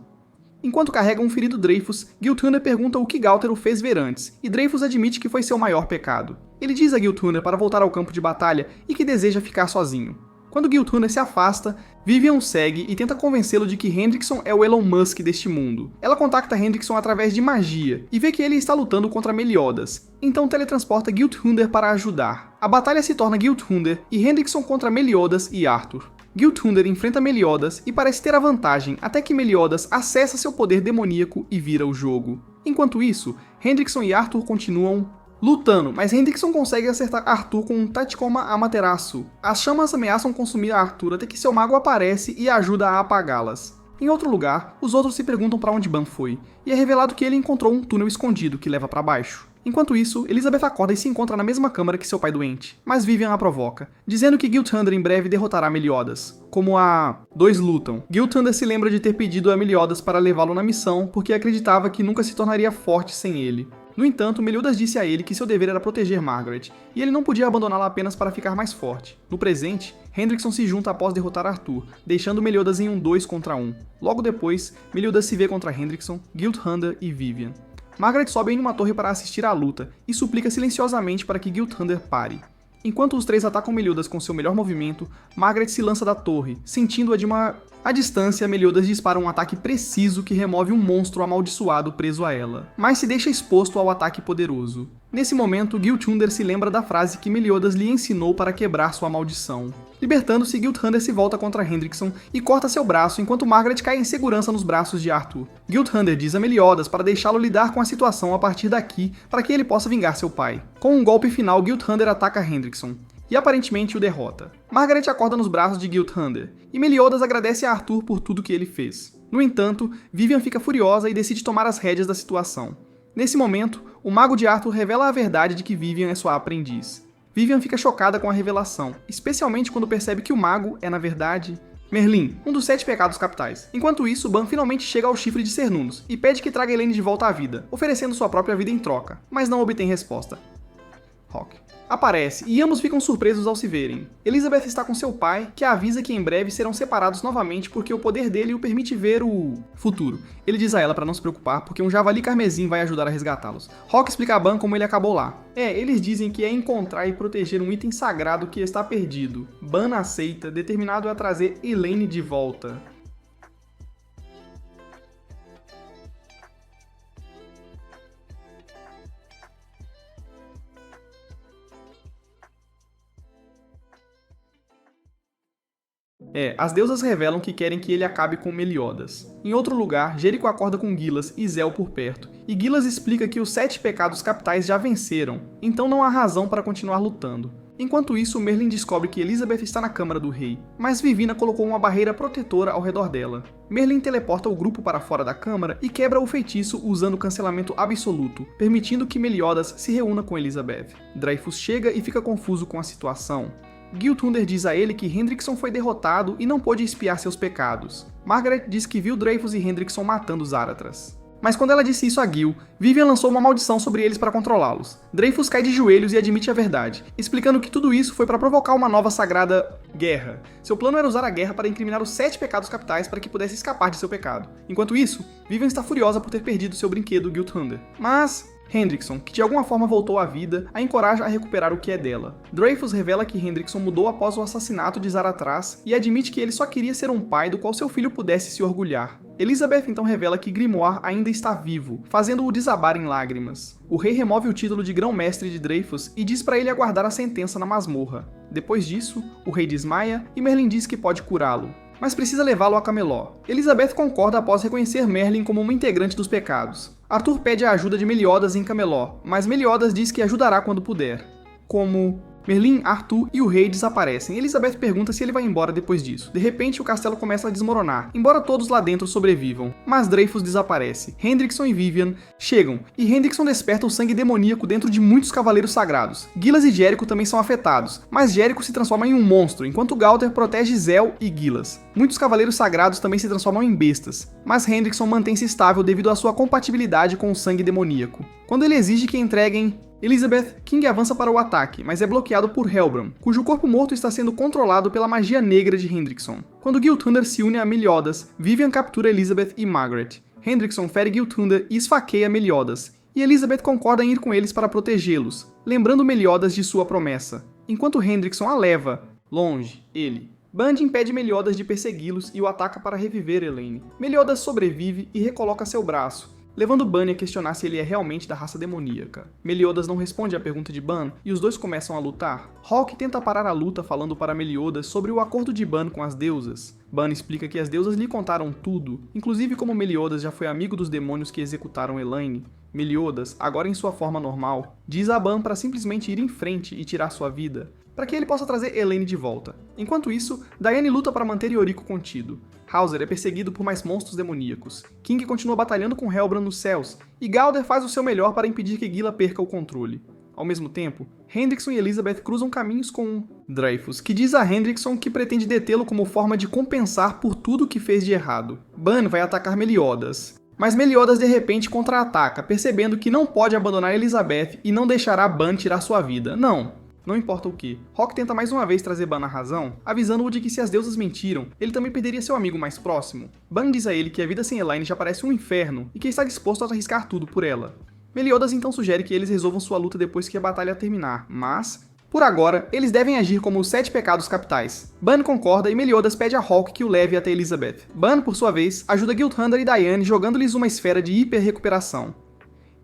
Enquanto carrega um ferido Dreyfus, Giltuna pergunta o que Galter o fez ver antes, e Dreyfus admite que foi seu maior pecado. Ele diz a Giltuna para voltar ao campo de batalha e que deseja ficar sozinho. Quando Giltuna se afasta, Vivian o segue e tenta convencê-lo de que Hendrickson é o Elon Musk deste mundo. Ela contacta Hendrickson através de magia e vê que ele está lutando contra Meliodas, então teletransporta Gilthunder para ajudar. A batalha se torna Gilthunder e Hendrickson contra Meliodas e Arthur. Gilthunder enfrenta Meliodas e parece ter a vantagem até que Meliodas acessa seu poder demoníaco e vira o jogo. Enquanto isso, Hendrickson e Arthur continuam lutando, mas Hendrickson consegue acertar Arthur com um Tachikoma Amaterasu. As chamas ameaçam consumir Arthur até que seu mago aparece e ajuda a apagá-las. Em outro lugar, os outros se perguntam para onde Ban foi, e é revelado que ele encontrou um túnel escondido que leva para baixo. Enquanto isso, Elizabeth acorda e se encontra na mesma câmara que seu pai doente, mas Vivian a provoca, dizendo que Gilthunder em breve derrotará Meliodas. Como dois lutam, Gilthunder se lembra de ter pedido a Meliodas para levá-lo na missão porque acreditava que nunca se tornaria forte sem ele. No entanto, Meliodas disse a ele que seu dever era proteger Margaret, e ele não podia abandoná-la apenas para ficar mais forte. No presente, Hendrickson se junta após derrotar Arthur, deixando Meliodas em um 2 contra 1. Logo depois, Meliodas se vê contra Hendrickson, Gilthunder e Vivian. Margaret sobe em uma torre para assistir à luta e suplica silenciosamente para que Gilthunder pare. Enquanto os três atacam Meliodas com seu melhor movimento, Margaret se lança da torre, sentindo-a de uma... À distância, Meliodas dispara um ataque preciso que remove um monstro amaldiçoado preso a ela, mas se deixa exposto ao ataque poderoso. Nesse momento, Gilthunder se lembra da frase que Meliodas lhe ensinou para quebrar sua maldição. Libertando-se, Gilthunder se volta contra Hendrickson e corta seu braço enquanto Margaret cai em segurança nos braços de Arthur. Gilthunder diz a Meliodas para deixá-lo lidar com a situação a partir daqui para que ele possa vingar seu pai. Com um golpe final, Gilthunder ataca Hendrickson e aparentemente o derrota. Margaret acorda nos braços de Gilthunder, e Meliodas agradece a Arthur por tudo que ele fez. No entanto, Vivian fica furiosa e decide tomar as rédeas da situação. Nesse momento, o mago de Arthur revela a verdade de que Vivian é sua aprendiz. Vivian fica chocada com a revelação, especialmente quando percebe que o mago é, na verdade, Merlin, um dos 7 pecados capitais. Enquanto isso, Ban finalmente chega ao chifre de Cernunnos e pede que traga Elaine de volta à vida, oferecendo sua própria vida em troca, mas não obtém resposta. Hawke aparece e ambos ficam surpresos ao se verem. Elizabeth está com seu pai, que a avisa que em breve serão separados novamente porque o poder dele o permite ver o futuro. Ele diz a ela para não se preocupar porque um javali carmesim vai ajudar a resgatá-los. Hawke explica a Ban como ele acabou lá. Eles dizem que é encontrar e proteger um item sagrado que está perdido. Ban aceita, determinado a trazer Elaine de volta. As deusas revelam que querem que ele acabe com Meliodas. Em outro lugar, Jericho acorda com Gilas e Zel por perto, e Gilas explica que os 7 pecados capitais já venceram, então não há razão para continuar lutando. Enquanto isso, Merlin descobre que Elizabeth está na câmara do rei, mas Vivina colocou uma barreira protetora ao redor dela. Merlin teleporta o grupo para fora da câmara e quebra o feitiço usando cancelamento absoluto, permitindo que Meliodas se reúna com Elizabeth. Dreyfus chega e fica confuso com a situação. Gilthunder diz a ele que Hendrickson foi derrotado e não pôde expiar seus pecados. Margaret diz que viu Dreyfus e Hendrickson matando os Záratras. Mas quando ela disse isso a Gil, Vivian lançou uma maldição sobre eles para controlá-los. Dreyfus cai de joelhos e admite a verdade, explicando que tudo isso foi para provocar uma nova sagrada guerra. Seu plano era usar a guerra para incriminar os 7 pecados capitais para que pudesse escapar de seu pecado. Enquanto isso, Vivian está furiosa por ter perdido seu brinquedo Gilthunder. Mas Hendrickson, que de alguma forma voltou à vida, a encoraja a recuperar o que é dela. Dreyfus revela que Hendrickson mudou após o assassinato de Záratras e admite que ele só queria ser um pai do qual seu filho pudesse se orgulhar. Elizabeth então revela que Grimoire ainda está vivo, fazendo-o desabar em lágrimas. O rei remove o título de grão-mestre de Dreyfus e diz para ele aguardar a sentença na masmorra. Depois disso, o rei desmaia e Merlin diz que pode curá-lo, mas precisa levá-lo a Camelot. Elizabeth concorda após reconhecer Merlin como uma integrante dos pecados. Arthur pede a ajuda de Meliodas em Camelot, mas Meliodas diz que ajudará quando puder. Como Merlin, Arthur e o rei desaparecem. Elizabeth pergunta se ele vai embora depois disso. De repente, o castelo começa a desmoronar, embora todos lá dentro sobrevivam. Mas Dreyfus desaparece. Hendrickson e Vivian chegam, e Hendrickson desperta o sangue demoníaco dentro de muitos cavaleiros sagrados. Gilas e Jericho também são afetados, mas Jericho se transforma em um monstro, enquanto Galter protege Zel e Gilas. Muitos cavaleiros sagrados também se transformam em bestas, mas Hendrickson mantém-se estável devido à sua compatibilidade com o sangue demoníaco. Quando ele exige que entreguem Elizabeth, King avança para o ataque, mas é bloqueado por Helbram, cujo corpo morto está sendo controlado pela magia negra de Hendrickson. Quando Gilthunder se une a Meliodas, Vivian captura Elizabeth e Margaret. Hendrickson fere Gilthunder e esfaqueia Meliodas, e Elizabeth concorda em ir com eles para protegê-los, lembrando Meliodas de sua promessa. Enquanto Hendrickson a leva longe, Band impede Meliodas de persegui-los e o ataca para reviver Elaine. Meliodas sobrevive e recoloca seu braço, levando Ban a questionar se ele é realmente da raça demoníaca. Meliodas não responde à pergunta de Ban e os dois começam a lutar. Hawke tenta parar a luta falando para Meliodas sobre o acordo de Ban com as deusas. Ban explica que as deusas lhe contaram tudo, inclusive como Meliodas já foi amigo dos demônios que executaram Elaine. Meliodas, agora em sua forma normal, diz a Ban para simplesmente ir em frente e tirar sua vida. para que ele possa trazer Elaine de volta. Enquanto isso, Diane luta para manter Yoriko contido. Hauser é perseguido por mais monstros demoníacos. King continua batalhando com Helbran nos céus, e Galder faz o seu melhor para impedir que Gila perca o controle. Ao mesmo tempo, Hendrickson e Elizabeth cruzam caminhos com Dreyfus, que diz a Hendrickson que pretende detê-lo como forma de compensar por tudo o que fez de errado. Ban vai atacar Meliodas, mas Meliodas de repente contra-ataca, percebendo que não pode abandonar Elizabeth e não deixará Ban tirar sua vida. Não importa o que. Rock tenta mais uma vez trazer Ban à razão, avisando-o de que se as deusas mentiram, ele também perderia seu amigo mais próximo. Ban diz a ele que a vida sem Elaine já parece um inferno e que está disposto a arriscar tudo por ela. Meliodas então sugere que eles resolvam sua luta depois que a batalha terminar, mas, por agora, eles devem agir como os 7 pecados capitais. Ban concorda e Meliodas pede a Hawke que o leve até Elizabeth. Ban, por sua vez, ajuda Gilthander e Diane jogando-lhes uma esfera de hiper-recuperação.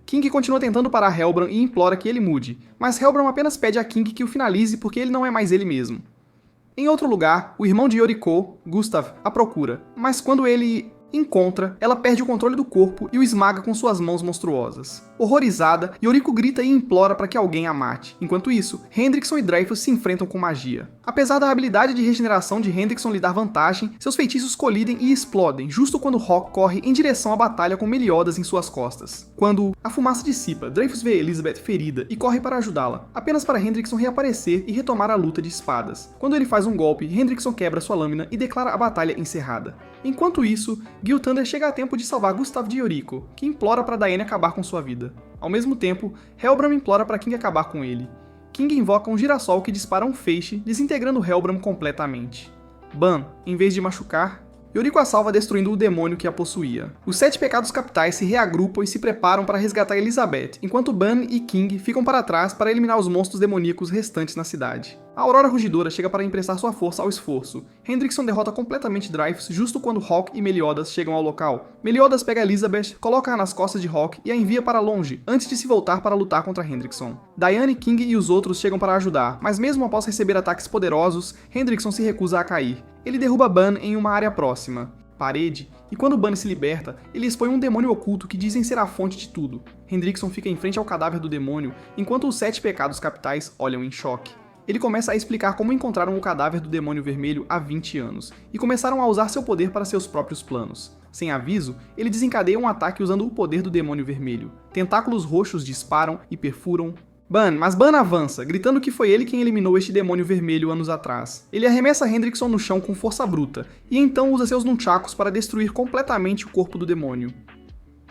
King continua tentando parar Helbran e implora que ele mude, mas Helbran apenas pede a King que o finalize porque ele não é mais ele mesmo. Em outro lugar, o irmão de Yoriko, Gustav, a procura, mas quando ele encontra, ela perde o controle do corpo e o esmaga com suas mãos monstruosas. Horrorizada, Yoriko grita e implora para que alguém a mate. Enquanto isso, Hendrickson e Dreyfus se enfrentam com magia. Apesar da habilidade de regeneração de Hendrickson lhe dar vantagem, seus feitiços colidem e explodem justo quando Rock corre em direção à batalha com Meliodas em suas costas. Quando a fumaça dissipa, Dreyfus vê Elizabeth ferida e corre para ajudá-la, apenas para Hendrickson reaparecer e retomar a luta de espadas. Quando ele faz um golpe, Hendrickson quebra sua lâmina e declara a batalha encerrada. Enquanto isso, Gilthander chega a tempo de salvar Gustav de Yoriko, que implora para Diane acabar com sua vida. Ao mesmo tempo, Helbran implora para King acabar com ele. King invoca um girassol que dispara um feixe, desintegrando Helbran completamente. Ban, em vez de machucar, Yoriko a salva destruindo o demônio que a possuía. Os 7 pecados capitais se reagrupam e se preparam para resgatar Elizabeth, enquanto Ban e King ficam para trás para eliminar os monstros demoníacos restantes na cidade. A Aurora Rugidora chega para emprestar sua força ao esforço. Hendrickson derrota completamente Dreyfus justo quando Hawke e Meliodas chegam ao local. Meliodas pega Elizabeth, coloca-a nas costas de Hawke e a envia para longe, antes de se voltar para lutar contra Hendrickson. Diane, King e os outros chegam para ajudar, mas mesmo após receber ataques poderosos, Hendrickson se recusa a cair. Ele derruba Ban em uma área próxima, parede, e quando Ban se liberta, ele expõe um demônio oculto que dizem ser a fonte de tudo. Hendrickson fica em frente ao cadáver do demônio, enquanto os 7 pecados capitais olham em choque. Ele começa a explicar como encontraram o cadáver do demônio vermelho há 20 anos, e começaram a usar seu poder para seus próprios planos. Sem aviso, ele desencadeia um ataque usando o poder do demônio vermelho. Tentáculos roxos disparam e perfuram mas Ban avança, gritando que foi ele quem eliminou este demônio vermelho anos atrás. Ele arremessa Hendrickson no chão com força bruta, e então usa seus nunchakos para destruir completamente o corpo do demônio.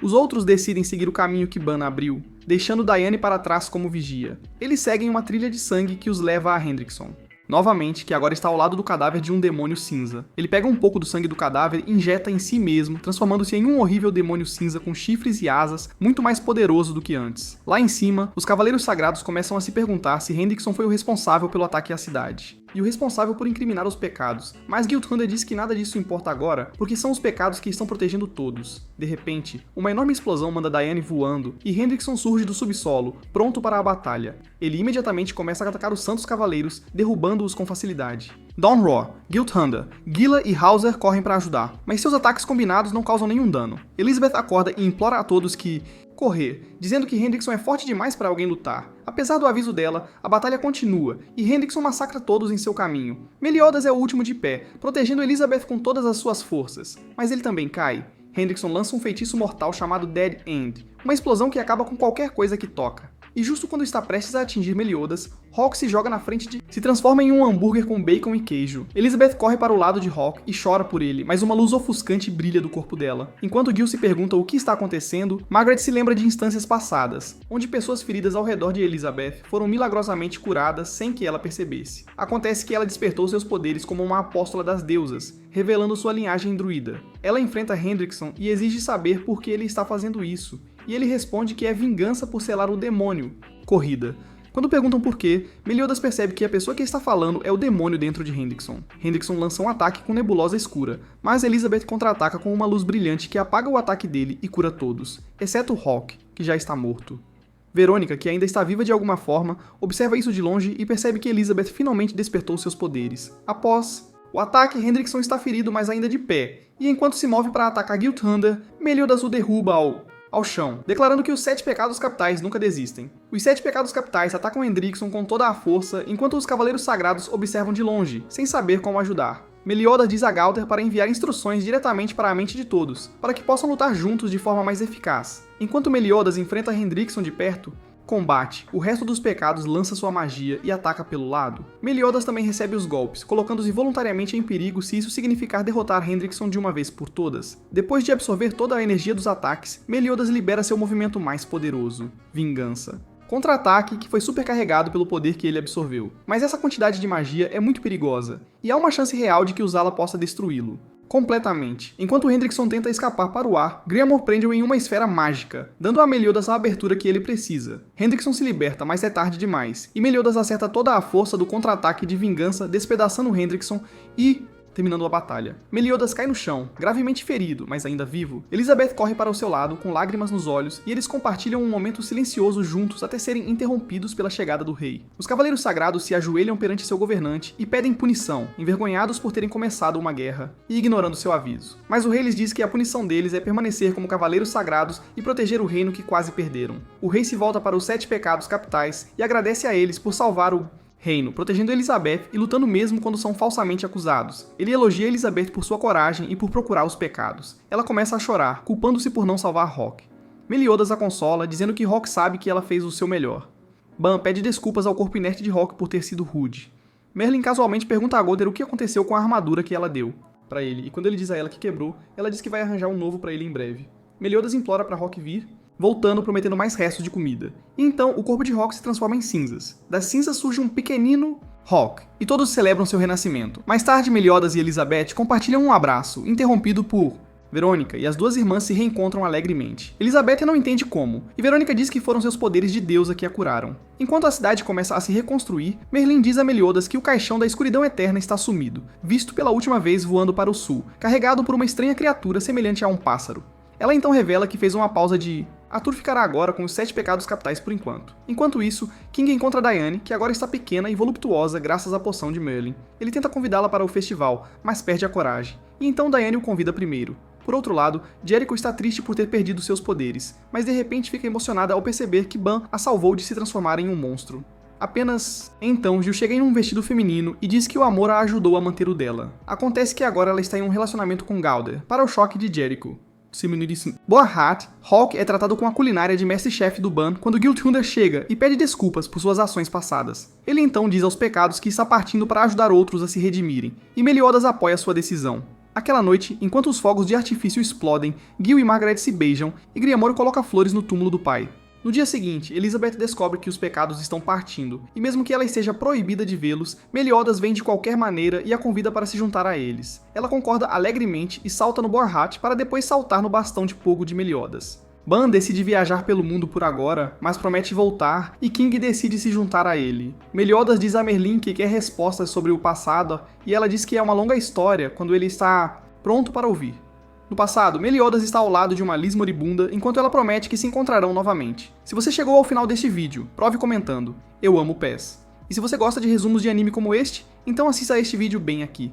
Os outros decidem seguir o caminho que Ban abriu, deixando Diane para trás como vigia. Eles seguem uma trilha de sangue que os leva a Hendrickson. Novamente, que agora está ao lado do cadáver de um demônio cinza. Ele pega um pouco do sangue do cadáver e injeta em si mesmo, transformando-se em um horrível demônio cinza com chifres e asas, muito mais poderoso do que antes. Lá em cima, os Cavaleiros Sagrados começam a se perguntar se Hendrickson foi o responsável pelo ataque à cidade. E o responsável por incriminar os pecados, mas Gilthander diz que nada disso importa agora, porque são os pecados que estão protegendo todos. De repente, uma enorme explosão manda Diane voando, e Hendrickson surge do subsolo, pronto para a batalha. Ele imediatamente começa a atacar os Santos Cavaleiros, derrubando-os com facilidade. Dawn Raw, Gilthander, Gila e Hauser correm para ajudar, mas seus ataques combinados não causam nenhum dano. Elizabeth acorda e implora a todos que correr, dizendo que Hendrickson é forte demais para alguém lutar. Apesar do aviso dela, a batalha continua, e Hendrickson massacra todos em seu caminho. Meliodas é o último de pé, protegendo Elizabeth com todas as suas forças, mas ele também cai. Hendrickson lança um feitiço mortal chamado Dead End, uma explosão que acaba com qualquer coisa que toca. E justo quando está prestes a atingir Meliodas, Hawke se joga na frente se transforma em um hambúrguer com bacon e queijo. Elizabeth corre para o lado de Hawke e chora por ele, mas uma luz ofuscante brilha do corpo dela. Enquanto Gil se pergunta o que está acontecendo, Margaret se lembra de instâncias passadas, onde pessoas feridas ao redor de Elizabeth foram milagrosamente curadas sem que ela percebesse. Acontece que ela despertou seus poderes como uma apóstola das deusas, revelando sua linhagem druida. Ela enfrenta Hendrickson e exige saber por que ele está fazendo isso, e ele responde que é vingança por selar o demônio. Corrida. Quando perguntam por quê, Meliodas percebe que a pessoa que está falando é o demônio dentro de Hendrickson. Hendrickson lança um ataque com nebulosa escura, mas Elizabeth contra-ataca com uma luz brilhante que apaga o ataque dele e cura todos, exceto Hawke, que já está morto. Verônica, que ainda está viva de alguma forma, observa isso de longe e percebe que Elizabeth finalmente despertou seus poderes. Após o ataque, Hendrickson está ferido, mas ainda de pé, e enquanto se move para atacar Gilthander, Meliodas o derruba ao ao chão, declarando que os 7 pecados capitais nunca desistem. Os 7 pecados capitais atacam Hendrickson com toda a força, enquanto os Cavaleiros Sagrados observam de longe, sem saber como ajudar. Meliodas diz a Galdr para enviar instruções diretamente para a mente de todos, para que possam lutar juntos de forma mais eficaz. Enquanto Meliodas enfrenta Hendrickson de perto, combate, o resto dos pecados lança sua magia e ataca pelo lado. Meliodas também recebe os golpes, colocando-se voluntariamente em perigo se isso significar derrotar Hendrickson de uma vez por todas. Depois de absorver toda a energia dos ataques, Meliodas libera seu movimento mais poderoso, Vingança. Contra-ataque que foi supercarregado pelo poder que ele absorveu. Mas essa quantidade de magia é muito perigosa, e há uma chance real de que usá-la possa destruí-lo. Completamente. Enquanto Hendrickson tenta escapar para o ar, Griamor prende-o em uma esfera mágica, dando a Meliodas a abertura que ele precisa. Hendrickson se liberta, mas é tarde demais, e Meliodas acerta toda a força do contra-ataque de Vingança, despedaçando Hendrickson e terminando a batalha. Meliodas cai no chão, gravemente ferido, mas ainda vivo. Elizabeth corre para o seu lado, com lágrimas nos olhos, e eles compartilham um momento silencioso juntos até serem interrompidos pela chegada do rei. Os Cavaleiros Sagrados se ajoelham perante seu governante e pedem punição, envergonhados por terem começado uma guerra e ignorando seu aviso. Mas o rei lhes diz que a punição deles é permanecer como Cavaleiros Sagrados e proteger o reino que quase perderam. O rei se volta para os 7 pecados capitais e agradece a eles por salvar o reino, protegendo Elizabeth e lutando mesmo quando são falsamente acusados. Ele elogia Elizabeth por sua coragem e por procurar os pecados. Ela começa a chorar, culpando-se por não salvar Rock. Meliodas a consola, dizendo que Rock sabe que ela fez o seu melhor. Ban pede desculpas ao corpo inerte de Rock por ter sido rude. Merlin casualmente pergunta a Galdr o que aconteceu com a armadura que ela deu para ele, e quando ele diz a ela que quebrou, ela diz que vai arranjar um novo para ele em breve. Meliodas implora para Rock vir, voltando prometendo mais restos de comida. E então, o corpo de Rock se transforma em cinzas. Das cinzas surge um pequenino Rock, e todos celebram seu renascimento. Mais tarde, Meliodas e Elizabeth compartilham um abraço, interrompido por Verônica, e as duas irmãs se reencontram alegremente. Elizabeth não entende como, e Verônica diz que foram seus poderes de deusa que a curaram. Enquanto a cidade começa a se reconstruir, Merlin diz a Meliodas que o caixão da escuridão eterna está sumido, visto pela última vez voando para o sul, carregado por uma estranha criatura semelhante a um pássaro. Ela então revela que fez uma pausa de Arthur ficará agora com os 7 pecados capitais por enquanto. Enquanto isso, King encontra Diane, que agora está pequena e voluptuosa graças à poção de Merlin. Ele tenta convidá-la para o festival, mas perde a coragem. E então Diane o convida primeiro. Por outro lado, Jericho está triste por ter perdido seus poderes, mas de repente fica emocionada ao perceber que Ban a salvou de se transformar em um monstro. Apenas então, Jill chega em um vestido feminino e diz que o amor a ajudou a manter o dela. Acontece que agora ela está em um relacionamento com Galdr, para o choque de Jericho. Borhat, Hawk é tratado com a culinária de mestre-chefe do Ban quando Gilthundir chega e pede desculpas por suas ações passadas. Ele então diz aos pecados que está partindo para ajudar outros a se redimirem, e Meliodas apoia sua decisão. Aquela noite, enquanto os fogos de artifício explodem, Gil e Margaret se beijam e Griamor coloca flores no túmulo do pai. No dia seguinte, Elizabeth descobre que os pecados estão partindo, e mesmo que ela esteja proibida de vê-los, Meliodas vem de qualquer maneira e a convida para se juntar a eles. Ela concorda alegremente e salta no Borhat para depois saltar no bastão de pogo de Meliodas. Ban decide viajar pelo mundo por agora, mas promete voltar, e King decide se juntar a ele. Meliodas diz a Merlin que quer respostas sobre o passado, e ela diz que é uma longa história quando ele está pronto para ouvir. No passado, Meliodas está ao lado de uma Liz moribunda, enquanto ela promete que se encontrarão novamente. Se você chegou ao final deste vídeo, prove comentando. Eu amo PES. E se você gosta de resumos de anime como este, então assista a este vídeo bem aqui.